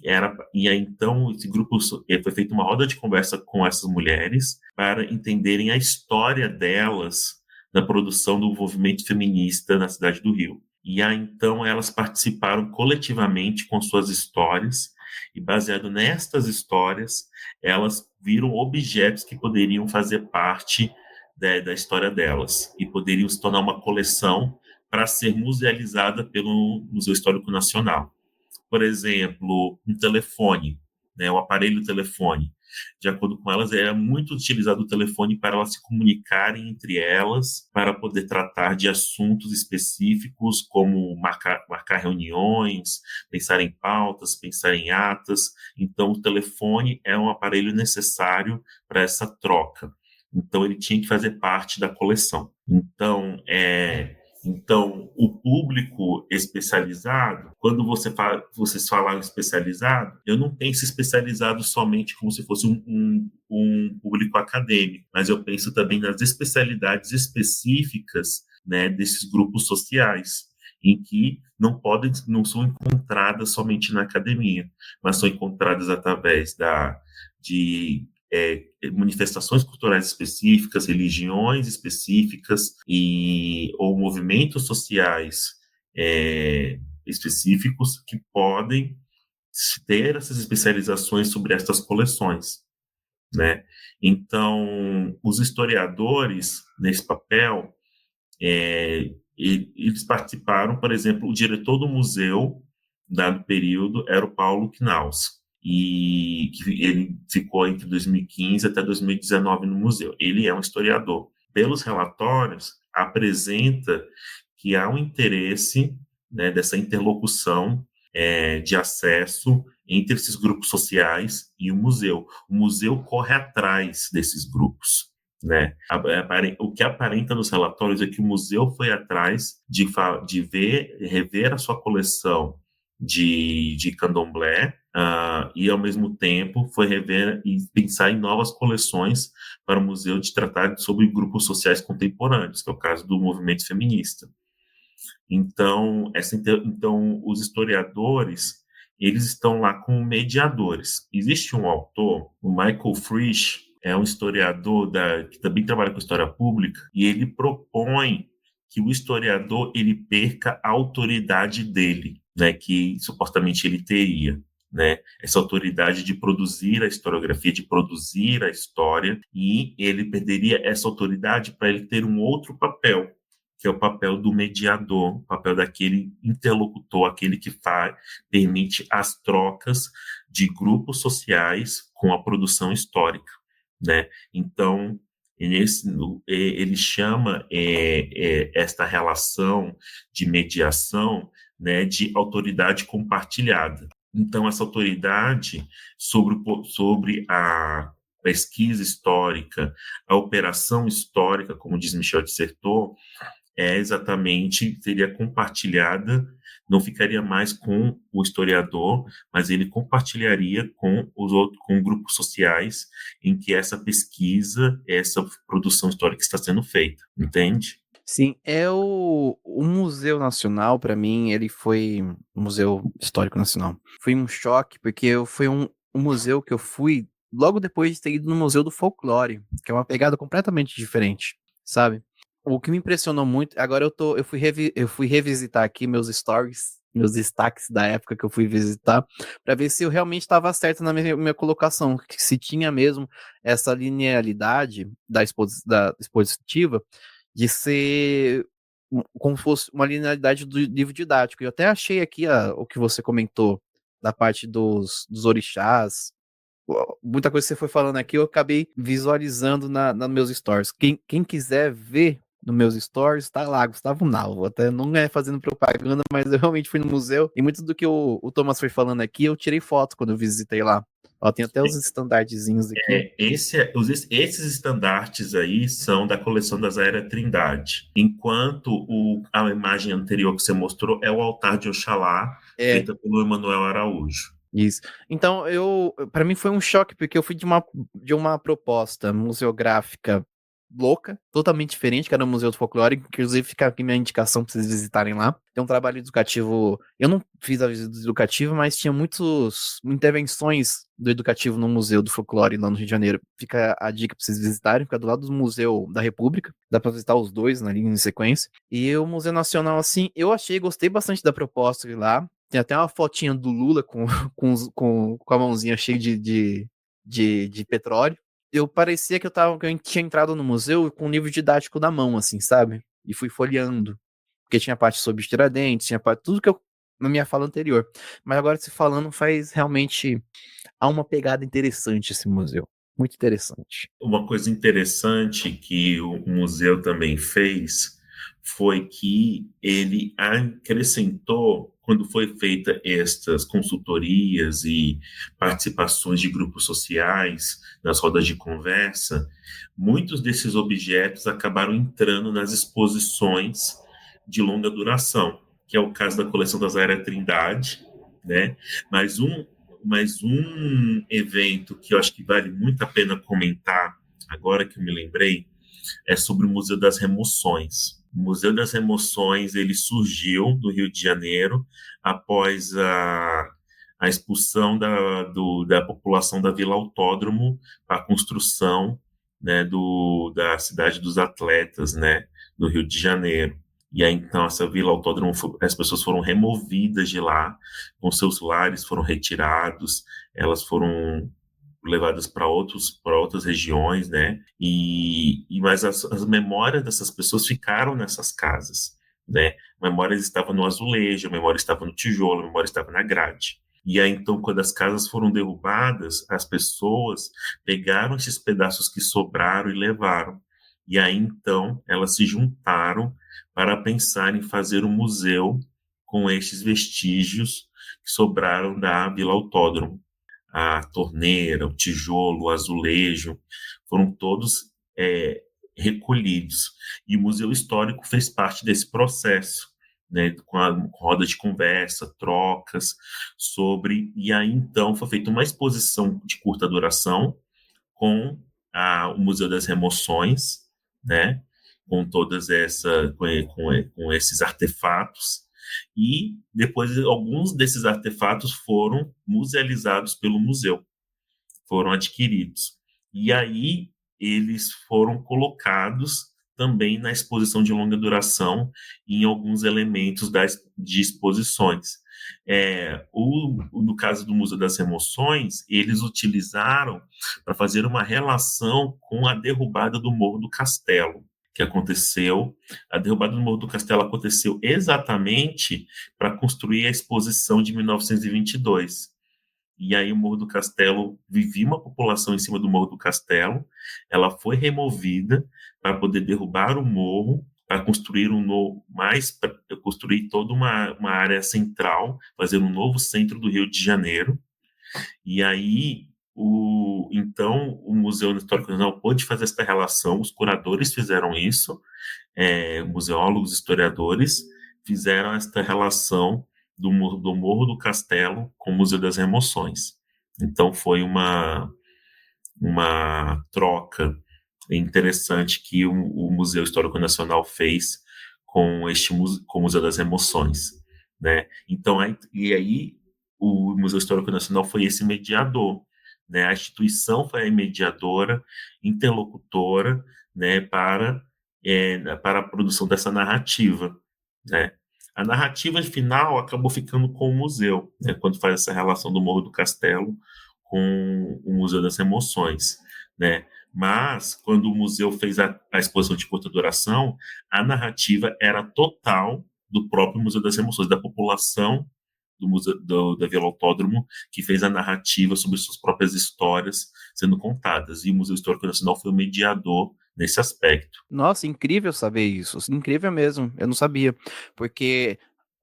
então esse grupo foi feita uma roda de conversa com essas mulheres para entenderem a história delas na produção do movimento feminista na cidade do Rio. E aí então elas participaram coletivamente com suas histórias, e baseado nestas histórias, elas viram objetos que poderiam fazer parte da história delas e poderiam se tornar uma coleção para ser musealizada pelo Museu Histórico Nacional. Por exemplo, um telefone. né, o aparelho telefone. De acordo com elas, era muito utilizado o telefone para elas se comunicarem entre elas, para poder tratar de assuntos específicos, como marcar reuniões, pensar em pautas, pensar em atas. Então, o telefone é um aparelho necessário para essa troca. Então, ele tinha que fazer parte da coleção. Então, o público especializado, quando vocês falaram especializado, eu não penso especializado somente como se fosse um público acadêmico, mas eu penso também nas especialidades específicas, né, desses grupos sociais, em que não são encontradas somente na academia, mas são encontradas através de manifestações culturais específicas, religiões específicas ou movimentos sociais específicos que podem ter essas especializações sobre estas coleções, né? Então, os historiadores nesse papel, eles participaram, por exemplo, o diretor do museu dado período era o Paulo Knaus, e ele ficou entre 2015 até 2019 no museu. Ele é um historiador. Pelos relatórios, apresenta que há um interesse, né, dessa interlocução de acesso entre esses grupos sociais e o museu. O museu corre atrás desses grupos, né? O que aparenta nos relatórios é que o museu foi atrás de rever a sua coleção de candomblé, e ao mesmo tempo foi rever e pensar em novas coleções para o museu de tratar sobre grupos sociais contemporâneos, que é o caso do movimento feminista. Então, os historiadores, eles estão lá como mediadores. Existe um autor, o Michael Frisch, é um historiador que também trabalha com história pública, e ele propõe que o historiador ele perca a autoridade dele, né, que supostamente ele teria, né, essa autoridade de produzir a historiografia, de produzir a história, e ele perderia essa autoridade para ele ter um outro papel, que é o papel do mediador, o papel daquele interlocutor, aquele que permite as trocas de grupos sociais com a produção histórica, né? Então, ele chama esta relação de mediação, né, de autoridade compartilhada. Então, essa autoridade sobre a pesquisa histórica, a operação histórica, como diz Michel Dissertot, seria compartilhada, não ficaria mais com o historiador, mas ele compartilharia com com grupos sociais em que essa pesquisa, essa produção histórica está sendo feita, entende? Sim, o Museu Nacional, para mim, ele foi o Museu Histórico Nacional. Foi um choque, porque foi um museu que eu fui logo depois de ter ido no Museu do Folclore, que é uma pegada completamente diferente, sabe? O que me impressionou muito, agora eu fui revisitar aqui meus stories, meus destaques da época que eu fui visitar, para ver se eu realmente estava certo na minha colocação, que se tinha mesmo essa linearidade da expositiva, de ser como se fosse uma linearidade do livro didático. Eu até achei aqui o que você comentou, da parte dos orixás, muita coisa que você foi falando aqui, eu acabei visualizando nos meus stories. Quem quiser ver nos meus stories, tá lá, Gustavo Nalvo. Até não é fazendo propaganda, mas eu realmente fui no museu, e muito do que o Thomas foi falando aqui, eu tirei foto quando eu visitei lá. Ó, tem até os estandartezinhos aqui. Esses estandartes aí são da coleção da Zaira Trindade, enquanto a imagem anterior que você mostrou é o altar de Oxalá, feita pelo Emanuel Araújo. Isso. Então, para mim foi um choque, porque eu fui de uma proposta museográfica louca, totalmente diferente, que era o Museu do Folclore, inclusive fica aqui minha indicação para vocês visitarem lá. Tem um trabalho educativo, eu não fiz a visita educativa, mas tinha muitas intervenções do educativo no Museu do Folclore lá no Rio de Janeiro. Fica a dica para vocês visitarem, fica do lado do Museu da República, dá para visitar os dois na linha em sequência. E o Museu Nacional, assim, gostei bastante da proposta lá. Tem até uma fotinha do Lula com a mãozinha cheia de petróleo. Eu parecia que eu tinha entrado no museu com um livro didático na mão, assim, sabe? E fui folheando. Porque tinha parte sobre Tiradentes, tinha parte. Tudo que eu na minha fala anterior. Mas agora se falando faz realmente... Há uma pegada interessante esse museu. Muito interessante. Uma coisa interessante que o museu também fez foi que ele acrescentou, quando foi feita estas consultorias e participações de grupos sociais nas rodas de conversa, muitos desses objetos acabaram entrando nas exposições de longa duração, que é o caso da coleção da Zaira Trindade, né? Mas um evento que eu acho que vale muito a pena comentar, agora que eu me lembrei, é sobre o Museu das Remoções. O Museu das Remoções, ele surgiu no Rio de Janeiro após a expulsão da população da Vila Autódromo para a construção, né, da Cidade dos Atletas, né, do Rio de Janeiro. E aí, então, essa Vila Autódromo, as pessoas foram removidas de lá, com seus lares foram retirados, elas foram levadas para outras regiões, né? Mas as memórias dessas pessoas ficaram nessas casas, né? A memória estava no azulejo, a memória estava no tijolo, a memória estava na grade. E aí, então, quando as casas foram derrubadas, as pessoas pegaram esses pedaços que sobraram e levaram. E aí, então, elas se juntaram para pensar em fazer um museu com estes vestígios que sobraram da Vila Autódromo. A torneira, o tijolo, o azulejo, foram todos recolhidos. E o Museu Histórico fez parte desse processo, né, com a roda de conversa, trocas sobre... E aí, então, foi feita uma exposição de curta duração com o Museu das Remoções, né, com todas com esses artefatos, e depois alguns desses artefatos foram musealizados pelo museu, foram adquiridos. E aí eles foram colocados também na exposição de longa duração em alguns elementos de exposições. No caso do Museu das Remoções, eles utilizaram para fazer uma relação com a derrubada do Morro do Castelo, que aconteceu. A derrubada do Morro do Castelo aconteceu exatamente para construir a exposição de 1922. E aí o Morro do Castelo, vivia uma população em cima do Morro do Castelo, ela foi removida para poder derrubar o morro, para construir construir toda uma área central, fazer um novo centro do Rio de Janeiro. E aí, então, o Museu Histórico Nacional pôde fazer essa relação, os curadores fizeram isso, museólogos, historiadores, fizeram esta relação do Morro do Castelo com o Museu das Remoções. Então, foi uma troca interessante que o Museu Histórico Nacional fez com com o Museu das Remoções, né? Então, aí o Museu Histórico Nacional foi esse mediador, né? A instituição foi a mediadora, interlocutora, né, para a produção dessa narrativa, né? A narrativa final acabou ficando com o museu, né, quando faz essa relação do Morro do Castelo com o Museu das Remoções, né? Mas, quando o museu fez a exposição de curta duração, a narrativa era total do próprio Museu das Remoções, da população do museu, da Vila Autódromo, que fez a narrativa sobre suas próprias histórias sendo contadas. E o Museu Histórico Nacional foi o mediador nesse aspecto. Nossa, incrível saber isso. Incrível mesmo. Eu não sabia. Porque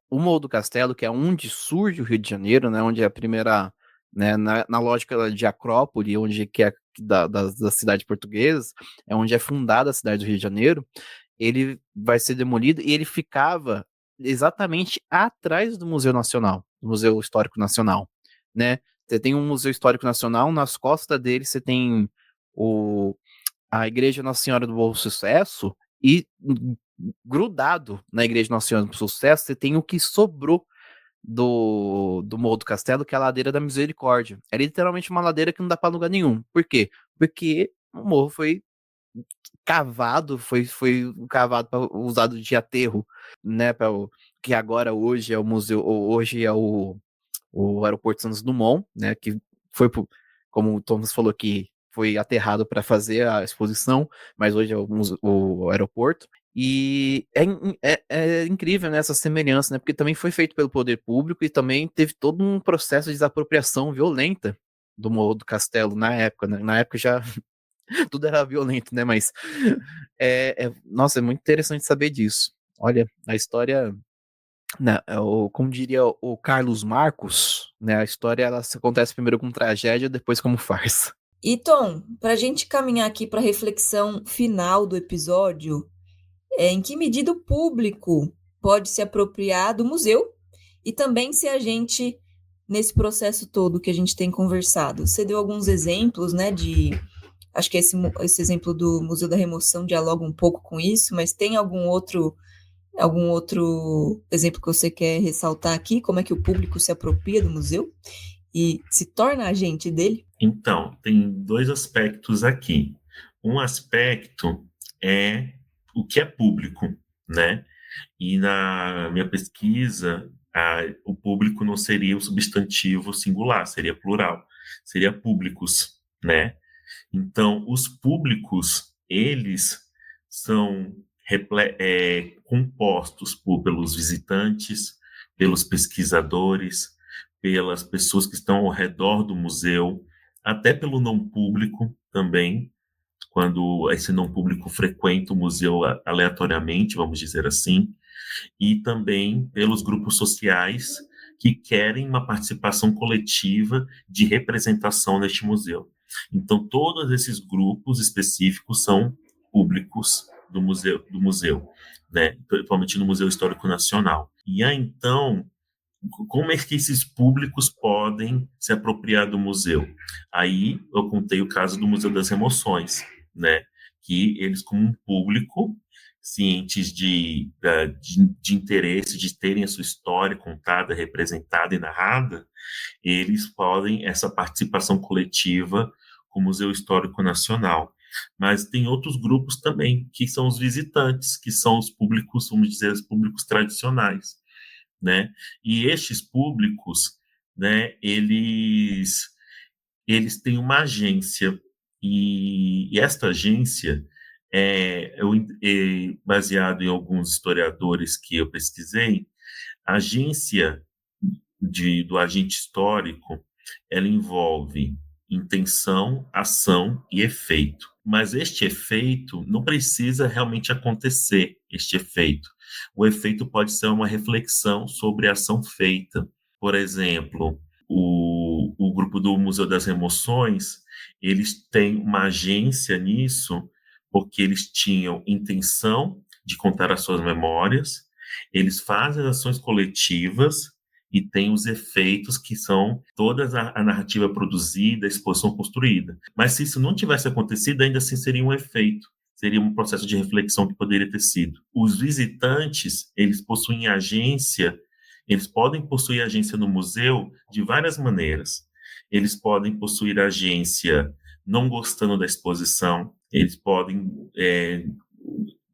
o Morro do Castelo, que é onde surge o Rio de Janeiro, né, onde é a primeira, né, na lógica de Acrópole, onde que é das cidades portuguesas, é onde é fundada a cidade do Rio de Janeiro, ele vai ser demolido e ele ficava exatamente atrás do Museu Nacional, do Museu Histórico Nacional, né? Você tem um Museu Histórico Nacional, nas costas dele você tem a Igreja Nossa Senhora do Bom Sucesso, e grudado na Igreja Nossa Senhora do Bom Sucesso você tem o que sobrou do Morro do Castelo, que é a Ladeira da Misericórdia. É literalmente uma ladeira que não dá para lugar nenhum. Por quê? Porque o morro foi cavado, foi cavado usado de aterro, né, que agora hoje é o museu, hoje é o Aeroporto Santos Dumont, né, que foi, como o Thomas falou, que foi aterrado para fazer a exposição, mas hoje é o aeroporto. E é incrível, né, essa semelhança, né? Porque também foi feito pelo poder público e também teve todo um processo de desapropriação violenta do Morro do Castelo na época, né? Na época já tudo era violento, né? Mas nossa, é muito interessante saber disso. Olha, a história, né, como diria o Carlos Marcos, né? A história ela acontece primeiro com tragédia, depois como farsa. E Tom, para a gente caminhar aqui para a reflexão final do episódio, em que medida o público pode se apropriar do museu e também ser agente nesse processo todo que a gente tem conversado? Você deu alguns exemplos, né, acho que esse exemplo do Museu da Remoção dialoga um pouco com isso, mas tem algum outro exemplo que você quer ressaltar aqui? Como é que o público se apropria do museu e se torna agente dele? Então, tem dois aspectos aqui. Um aspecto é o que é público, né? E na minha pesquisa, o público não seria o substantivo singular, seria plural, seria públicos, né? Então, os públicos, eles são compostos pelos visitantes, pelos pesquisadores, pelas pessoas que estão ao redor do museu, até pelo não público também, quando esse não público frequenta o museu aleatoriamente, vamos dizer assim, e também pelos grupos sociais que querem uma participação coletiva de representação neste museu. Então, todos esses grupos específicos são públicos do museu, né? Principalmente no Museu Histórico Nacional. E aí, então, como é que esses públicos podem se apropriar do museu? Aí eu contei o caso do Museu das Emoções, né? Que eles, como um público, cientes de interesse, de terem a sua história contada, representada e narrada, eles podem essa participação coletiva com o Museu Histórico Nacional. Mas tem outros grupos também, que são os visitantes, que são os públicos, vamos dizer, os públicos tradicionais, né? E estes públicos, né, eles têm uma agência, e esta agência baseado em alguns historiadores que eu pesquisei, a agência do agente histórico, ela envolve intenção, ação e efeito. Mas este efeito não precisa realmente acontecer, este efeito. O efeito pode ser uma reflexão sobre a ação feita. Por exemplo, o grupo do Museu das Emoções, eles têm uma agência nisso, porque eles tinham intenção de contar as suas memórias, eles fazem as ações coletivas e tem os efeitos que são toda a narrativa produzida, a exposição construída. Mas se isso não tivesse acontecido, ainda assim seria um efeito, seria um processo de reflexão que poderia ter sido. Os visitantes, eles possuem agência, eles podem possuir agência no museu de várias maneiras. Eles podem possuir agência não gostando da exposição, eles podem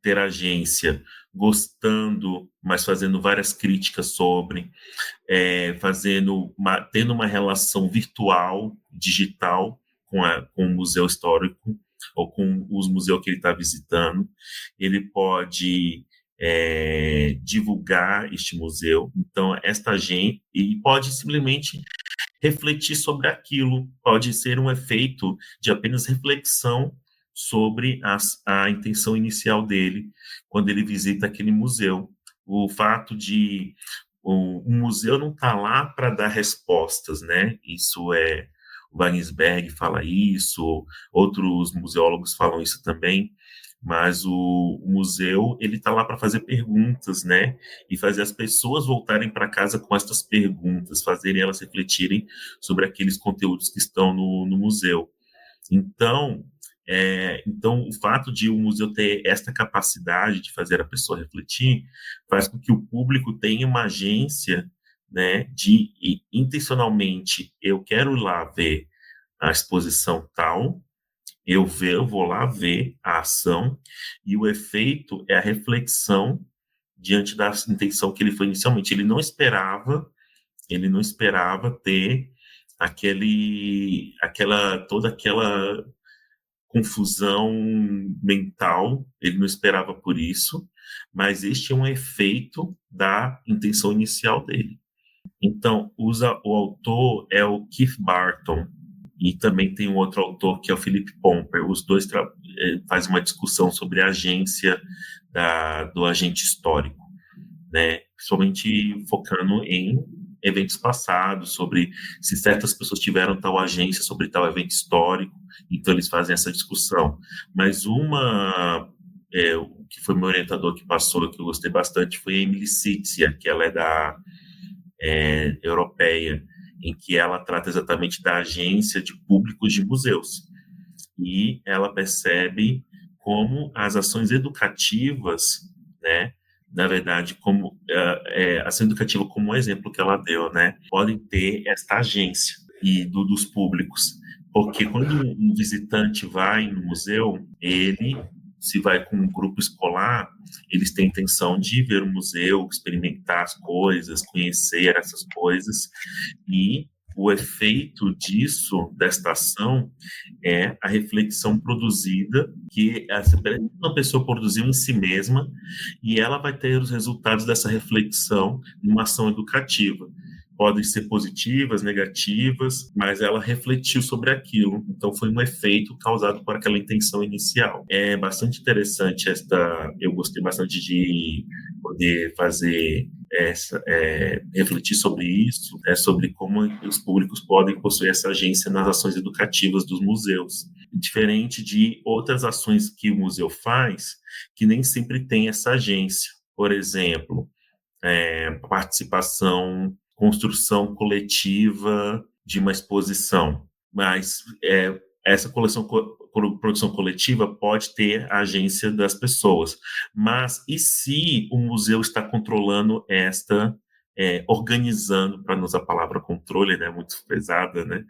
ter agência gostando, mas fazendo várias críticas sobre, tendo uma relação virtual, digital, com o museu histórico ou com os museus que ele está visitando. Ele pode divulgar este museu. Então, esta gente, e pode simplesmente refletir sobre aquilo, pode ser um efeito de apenas reflexão sobre a intenção inicial dele quando ele visita aquele museu. O fato de o museu não está lá para dar respostas, né? Isso o Wagensberg fala isso, outros museólogos falam isso também, mas o museu ele está lá para fazer perguntas, né? E fazer as pessoas voltarem para casa com essas perguntas, fazerem elas refletirem sobre aqueles conteúdos que estão no museu. Então, o fato de o museu ter esta capacidade de fazer a pessoa refletir faz com que o público tenha uma agência, né, de intencionalmente, eu quero ir lá ver a exposição tal, eu vou lá ver a ação, e o efeito é a reflexão diante da intenção que ele foi inicialmente. Ele não esperava ter toda aquela confusão mental, ele não esperava por isso, mas este é um efeito da intenção inicial dele. Então, o autor é o Keith Barton, e também tem um outro autor que é o Philip Pomper. Os dois fazem uma discussão sobre a agência do agente histórico, né? Principalmente focando em eventos passados, sobre se certas pessoas tiveram tal agência sobre tal evento histórico, então eles fazem essa discussão. Mas o que foi meu orientador que passou, que eu gostei bastante, foi a Emily Sitzia, que ela é da europeia, em que ela trata exatamente da agência de públicos de museus. E ela percebe como as ações educativas, né, na verdade, como a ação educativa, como um exemplo que ela deu, né, podem ter esta agência dos públicos. Porque quando um visitante vai no museu, se vai com um grupo escolar, eles têm a intenção de ver o museu, experimentar as coisas, conhecer essas coisas, e o efeito desta ação, é a reflexão produzida, que uma pessoa produziu em si mesma, e ela vai ter os resultados dessa reflexão numa ação educativa. Podem ser positivas, negativas, mas ela refletiu sobre aquilo. Então, foi um efeito causado por aquela intenção inicial. É bastante interessante eu gostei bastante de poder fazer refletir sobre isso, sobre como os públicos podem possuir essa agência nas ações educativas dos museus. Diferente de outras ações que o museu faz, que nem sempre tem essa agência. Por exemplo, participação, construção coletiva de uma exposição. Mas essa produção coletiva pode ter a agência das pessoas. Mas e se o museu está controlando organizando, para não usar a palavra controle, né, muito pesada, né?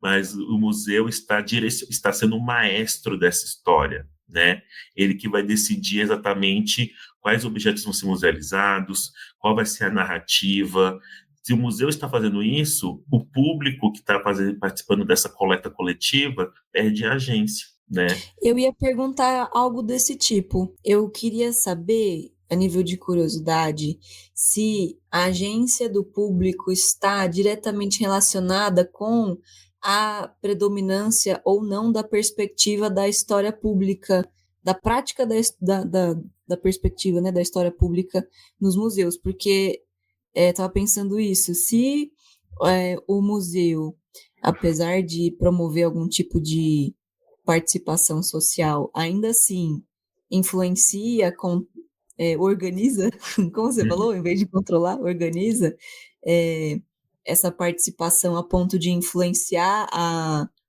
Mas o museu está sendo o maestro dessa história, né? Ele que vai decidir exatamente quais objetos vão ser musealizados, qual vai ser a narrativa. Se o museu está fazendo isso, o público que está participando dessa coleta coletiva perde a agência, né? Eu ia perguntar algo desse tipo. Eu queria saber, a nível de curiosidade, se a agência do público está diretamente relacionada com a predominância ou não da perspectiva da história pública, da prática da perspectiva, né, da história pública nos museus, porque estava pensando isso, se o museu, apesar de promover algum tipo de participação social, ainda assim influencia, organiza, como você falou, em vez de controlar, organiza essa participação a ponto de influenciar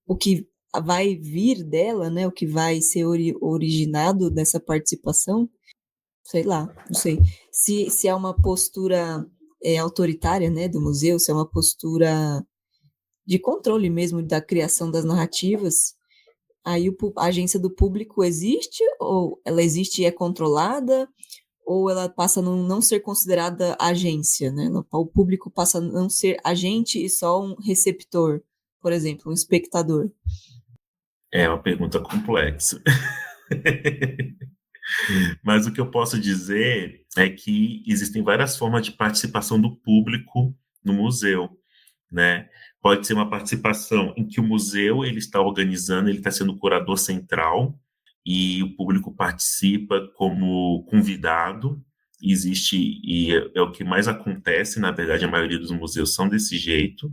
o que vai vir dela, né, o que vai ser originado dessa participação, sei lá, não sei, se é uma postura autoritária, né, do museu, se é uma postura de controle mesmo da criação das narrativas. Aí a agência do público existe, ou ela existe e é controlada, ou ela passa a não ser considerada agência, né? O público passa a não ser agente e só um receptor, por exemplo, um espectador. É uma pergunta complexa. Mas o que eu posso dizer é que existem várias formas de participação do público no museu, né? Pode ser uma participação em que o museu ele está organizando, ele está sendo o curador central e o público participa como convidado. Existe, e é o que mais acontece, na verdade, a maioria dos museus são desse jeito.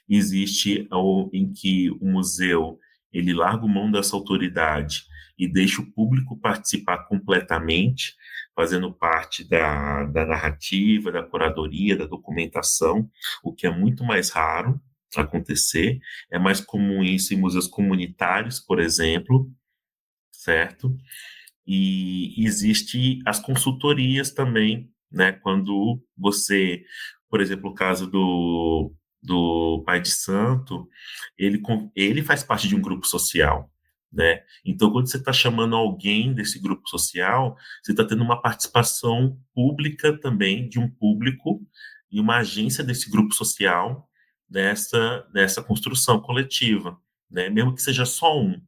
Existe em que o museu ele larga mão dessa autoridade e deixa o público participar completamente, fazendo parte da narrativa, da curadoria, da documentação, o que é muito mais raro acontecer. É mais comum isso em museus comunitários, por exemplo, certo? E existe as consultorias também, né? Quando você, por exemplo, o caso do Pai de Santo, ele faz parte de um grupo social, né? Então, quando você está chamando alguém desse grupo social, você está tendo uma participação pública também de um público e uma agência desse grupo social nessa construção coletiva, né? Mesmo que seja só um,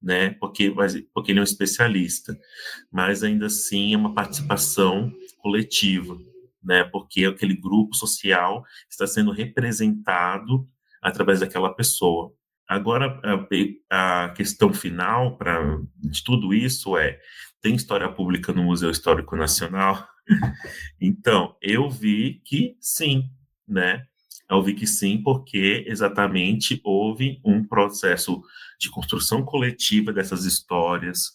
né? Porque ele é um especialista, mas ainda assim é uma participação coletiva, né? Porque aquele grupo social está sendo representado através daquela pessoa. Agora, a questão final de tudo isso tem história pública no Museu Histórico Nacional? Então, eu vi que sim, né? Eu vi que sim, porque exatamente houve um processo de construção coletiva dessas histórias,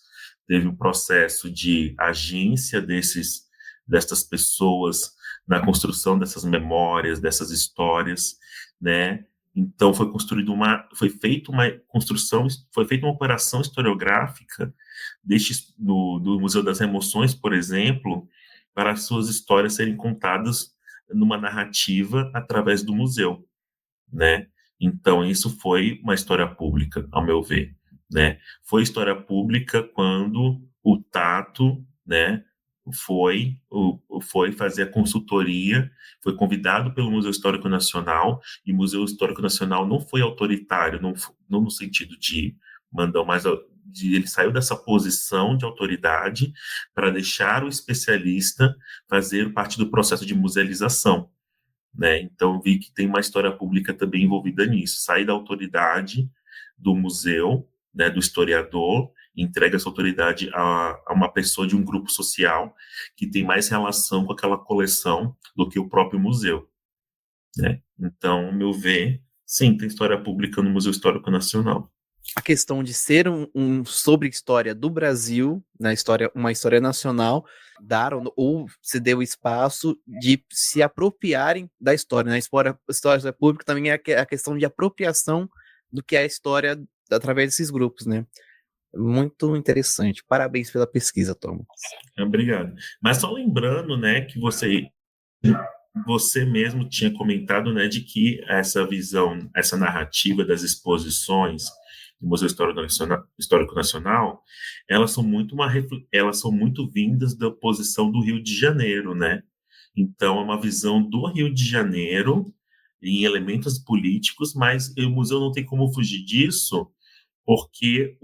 teve um processo de agência dessas pessoas na construção dessas memórias, dessas histórias, né? Então foi feita uma construção, foi feita uma operação historiográfica do Museu das Emoções, por exemplo, para as suas histórias serem contadas numa narrativa através do museu, né? Então, isso foi uma história pública, ao meu ver, né? Foi história pública quando o Tato, né, foi fazer a consultoria, foi convidado pelo Museu Histórico Nacional, e o Museu Histórico Nacional não foi autoritário, não no sentido de mandar mais... Ele saiu dessa posição de autoridade para deixar o especialista fazer parte do processo de musealização, né? Então, vi que tem uma história pública também envolvida nisso. Sair da autoridade do museu, né, do historiador, entrega essa autoridade a uma pessoa de um grupo social que tem mais relação com aquela coleção do que o próprio museu, né? Então, ao meu ver, sim, tem história pública no Museu Histórico Nacional. A questão de ser sobre história do Brasil, uma história nacional, ou se deu espaço de se apropriarem da história, né? A história pública também é a questão de apropriação do que é a história através desses grupos, né? Muito interessante. Parabéns pela pesquisa, Thomas. Obrigado. Mas só lembrando, né, que você mesmo tinha comentado, né, de que essa visão, essa narrativa das exposições do Museu Histórico Nacional, elas são muito vindas da posição do Rio de Janeiro, né? Então, é uma visão do Rio de Janeiro em elementos políticos, mas o museu não tem como fugir disso, porque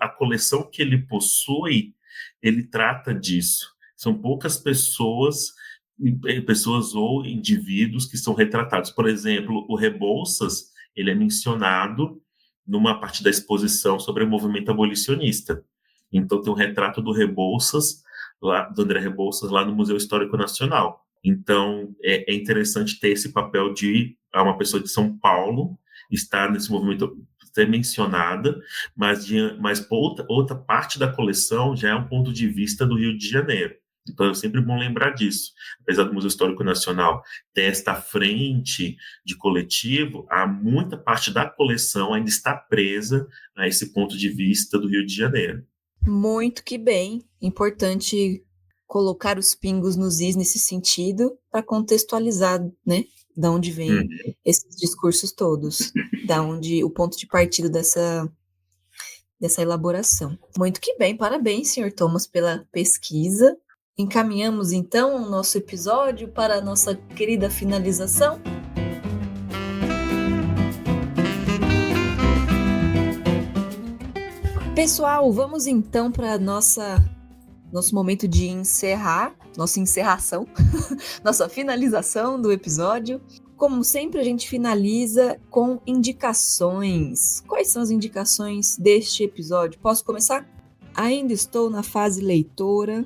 a coleção que ele possui, ele trata disso. São poucas pessoas ou indivíduos que são retratados. Por exemplo, o Rebouças, ele é mencionado numa parte da exposição sobre o movimento abolicionista. Então, tem um retrato do André Rebouças, lá no Museu Histórico Nacional. Então, é interessante ter esse papel de uma pessoa de São Paulo estar nesse movimento, ser mencionada, mas outra parte da coleção já é um ponto de vista do Rio de Janeiro. Então, é sempre bom lembrar disso. Apesar do Museu Histórico Nacional ter esta frente de coletivo, há muita parte da coleção ainda está presa a esse ponto de vista do Rio de Janeiro. Muito que bem. Importante colocar os pingos nos is nesse sentido para contextualizar, né? Da onde vem esses discursos todos. Da onde o ponto de partida dessa elaboração. Muito que bem. Parabéns, senhor Thomas, pela pesquisa. Encaminhamos, então, o nosso episódio para a nossa querida finalização. Pessoal, vamos então para nosso momento de encerrar, nossa encerração, nossa finalização do episódio. Como sempre, a gente finaliza com indicações. Quais são as indicações deste episódio? Posso começar? Ainda estou na fase leitora.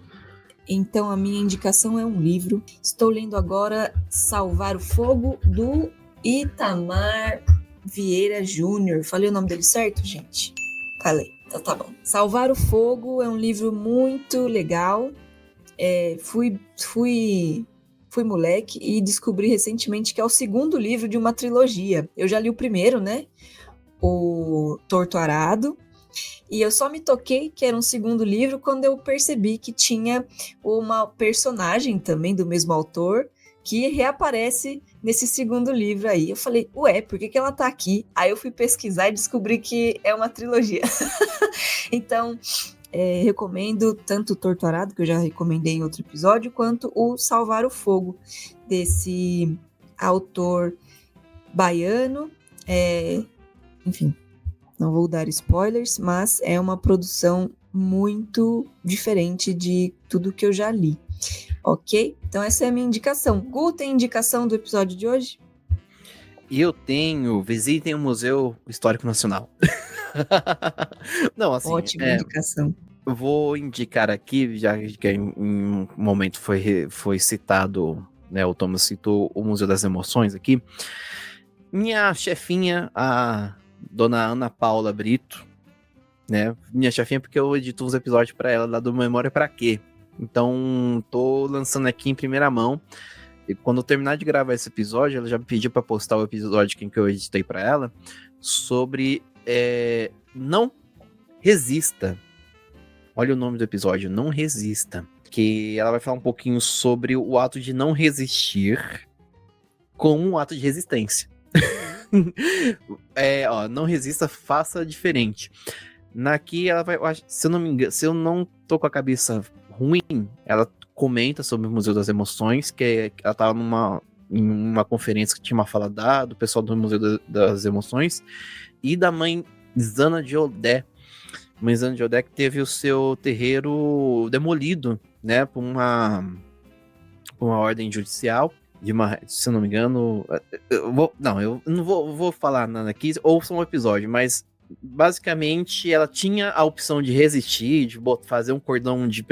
Então, a minha indicação é um livro. Estou lendo agora Salvar o Fogo, do Itamar Vieira Júnior. Falei o nome dele certo, gente? Falei. Então, tá bom. Salvar o Fogo é um livro muito legal. Fui moleque e descobri recentemente que é o segundo livro de uma trilogia. Eu já li o primeiro, né? O Torto Arado. E eu só me toquei que era um segundo livro quando eu percebi que tinha uma personagem também do mesmo autor que reaparece nesse segundo livro aí. Eu falei, por que ela tá aqui? Aí eu fui pesquisar e descobri que é uma trilogia. Então, recomendo tanto o Torto Arado, que eu já recomendei em outro episódio, quanto o Salvar o Fogo, desse autor baiano. Enfim, Não vou dar spoilers, mas é uma produção muito diferente de tudo que eu já li. Ok? Então essa é a minha indicação. Gu, tem indicação do episódio de hoje? E eu tenho, visitem o Museu Histórico Nacional. Não, assim, Ótima indicação. eu vou indicar aqui, já que em um momento foi citado, né, o Thomas citou o Museu das Emoções aqui. Minha chefinha, a dona Ana Paula Brito, né, minha chefinha porque eu edito uns episódios pra ela lá do Memória Pra Quê. Então, tô lançando aqui em primeira mão. E quando eu terminar de gravar esse episódio, ela já me pediu pra postar o episódio que eu editei pra ela sobre Não Resista. Olha o nome do episódio, Não Resista. Que ela vai falar um pouquinho sobre o ato de não resistir como um ato de resistência. Não resista, faça diferente. Naqui ela vai, se eu não me engano, se eu não tô com a cabeça ruim, ela comenta sobre o Museu das Emoções, ela tava em uma conferência que tinha uma fala do pessoal do Museu das Emoções e da mãe Zana de Odé. Mãe Zana de Odé que teve o seu terreiro demolido, né, por uma ordem judicial. Se eu não me engano, eu não vou falar nada aqui, ouçam um episódio, mas basicamente ela tinha a opção de resistir, de fazer um cordão de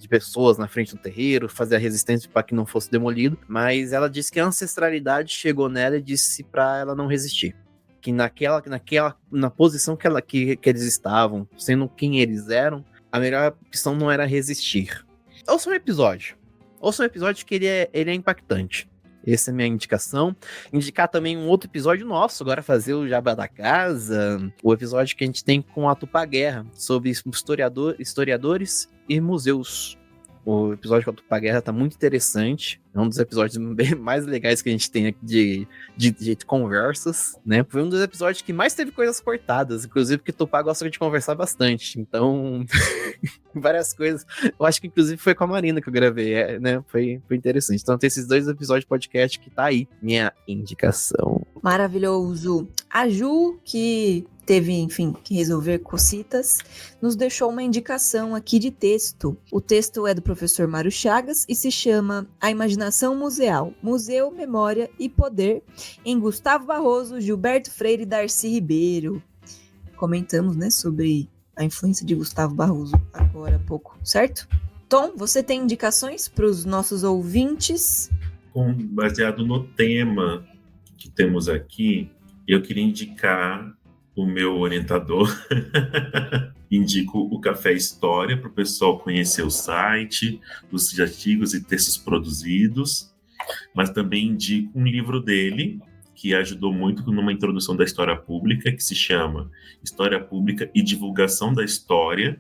pessoas na frente do terreiro, fazer a resistência para que não fosse demolido, mas ela disse que a ancestralidade chegou nela e disse para ela não resistir. Que na posição que eles estavam, sendo quem eles eram, a melhor opção não era resistir. Ouça um episódio que ele é impactante. Essa é a minha indicação. Indicar também um outro episódio nosso, agora fazer o Jabá da Casa, o episódio que a gente tem com a Tupá Guerra, sobre historiadores e museus. O episódio com a Tupá Guerra tá muito interessante. É um dos episódios mais legais que a gente tem aqui de conversas, né? Foi um dos episódios que mais teve coisas cortadas, inclusive porque Tupá gosta de conversar bastante. Então, várias coisas. Eu acho que inclusive foi com a Marina que eu gravei, né? Foi interessante. Então tem esses 2 episódios de podcast que tá aí. Minha indicação. Maravilhoso. A Ju, que teve, enfim, que resolver cocitas, nos deixou uma indicação aqui de texto. O texto é do professor Mário Chagas e se chama A Imaginação Museal, Museu, Memória e Poder, em Gustavo Barroso, Gilberto Freire e Darcy Ribeiro. Comentamos, né, sobre a influência de Gustavo Barroso agora há pouco, certo? Tom, você tem indicações para os nossos ouvintes? Baseado no tema que temos aqui, eu queria indicar o meu orientador. Indico o Café História para o pessoal conhecer o site, os artigos e textos produzidos, mas também indico um livro dele que ajudou muito numa introdução da história pública, que se chama História Pública e Divulgação da História.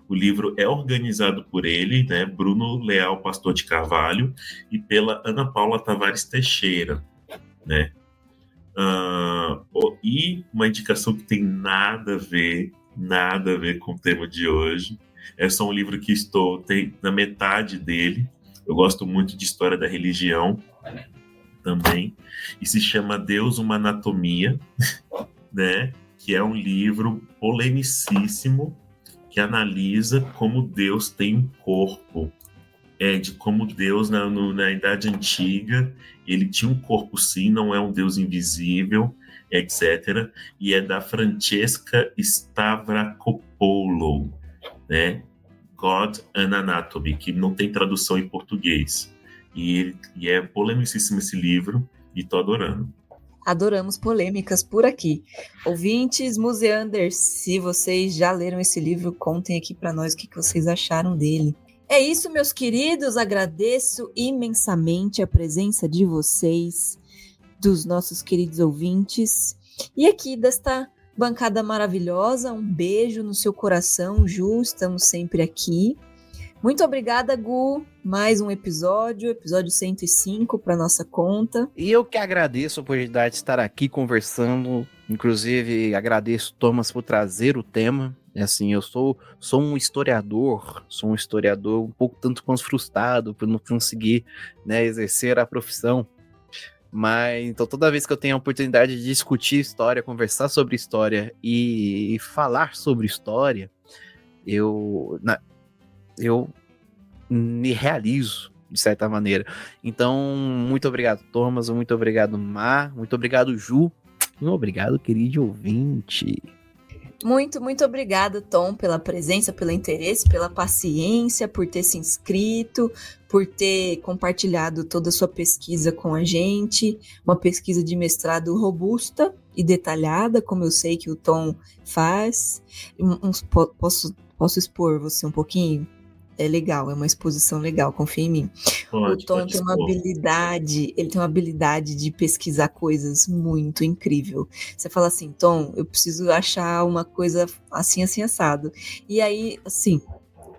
O livro é organizado por ele, né, Bruno Leal Pastor de Carvalho, e pela Ana Paula Tavares Teixeira, né? E uma indicação que tem nada a ver com o tema de hoje. É só um livro que tem na metade dele. Eu gosto muito de história da religião também. E se chama Deus, uma Anatomia, né? Que é um livro polemicíssimo que analisa como Deus tem um corpo. De como Deus, na Idade Antiga, ele tinha um corpo sim, não é um Deus invisível, etc. E é da Francesca Stavrakopoulou, né? God and Anatomy, que não tem tradução em português. E é polemicíssimo esse livro, e tô adorando. Adoramos polêmicas por aqui. Ouvintes, museanders, se vocês já leram esse livro, contem aqui para nós o que vocês acharam dele. É isso, meus queridos. Agradeço imensamente a presença de vocês, dos nossos queridos ouvintes. E aqui desta bancada maravilhosa, um beijo no seu coração, Ju. Estamos sempre aqui. Muito obrigada, Gu. Mais um episódio 105 para nossa conta. E eu que agradeço a oportunidade de estar aqui conversando. Inclusive, agradeço, Thomas, por trazer o tema. Assim, eu sou um historiador um pouco tanto quanto frustrado por não conseguir, né, exercer a profissão. Mas então toda vez que eu tenho a oportunidade de discutir história, conversar sobre história e falar sobre história, eu me realizo de certa maneira. Então, muito obrigado, Thomas, muito obrigado, Mar, muito obrigado, Ju, e obrigado, querido ouvinte. Muito, muito obrigada, Tom, pela presença, pelo interesse, pela paciência, por ter se inscrito, por ter compartilhado toda a sua pesquisa com a gente. Uma pesquisa de mestrado robusta e detalhada, como eu sei que o Tom faz. Posso expor você um pouquinho? É legal, é uma exposição legal, confia em mim. O Tom tem uma habilidade, ele tem uma habilidade de pesquisar coisas muito incrível. Você fala assim, Tom, eu preciso achar uma coisa assim, assim, assado. E aí, assim,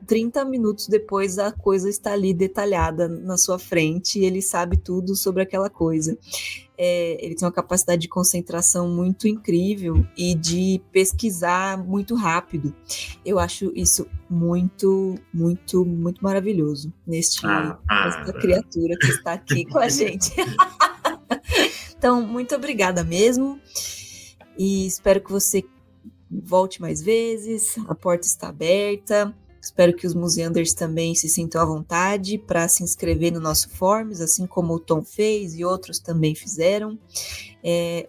30 minutos depois a coisa está ali detalhada na sua frente e ele sabe tudo sobre aquela coisa. Ele tem uma capacidade de concentração muito incrível e de pesquisar muito rápido. Eu acho isso muito, muito, muito maravilhoso nesta criatura que está aqui com a gente. Então, muito obrigada mesmo e espero que você volte mais vezes, a porta está aberta. Espero que os museanders também se sintam à vontade para se inscrever no nosso Forms, assim como o Tom fez e outros também fizeram.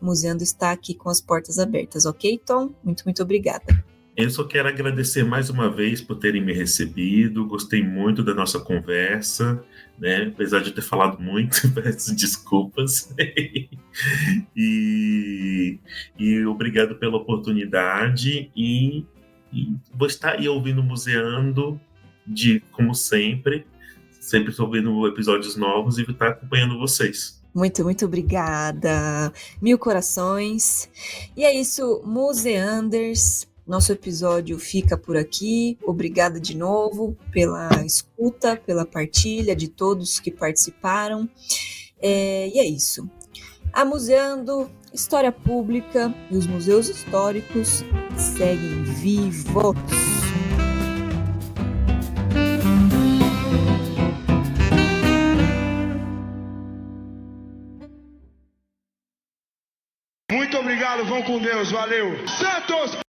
Museando está aqui com as portas abertas, ok, Tom? Muito, muito obrigada. Eu só quero agradecer mais uma vez por terem me recebido, gostei muito da nossa conversa, né? Apesar de eu ter falado muito, peço desculpas. E obrigado pela oportunidade e vou estar aí ouvindo Museando, como sempre estou ouvindo episódios novos e vou estar acompanhando vocês. Muito, muito obrigada. 1000 corações. E é isso, Museanders. Nosso episódio fica por aqui. Obrigada de novo pela escuta, pela partilha de todos que participaram. E é isso. A Museando, História Pública e os museus históricos seguem vivos. Muito obrigado, vão com Deus, valeu. Santos!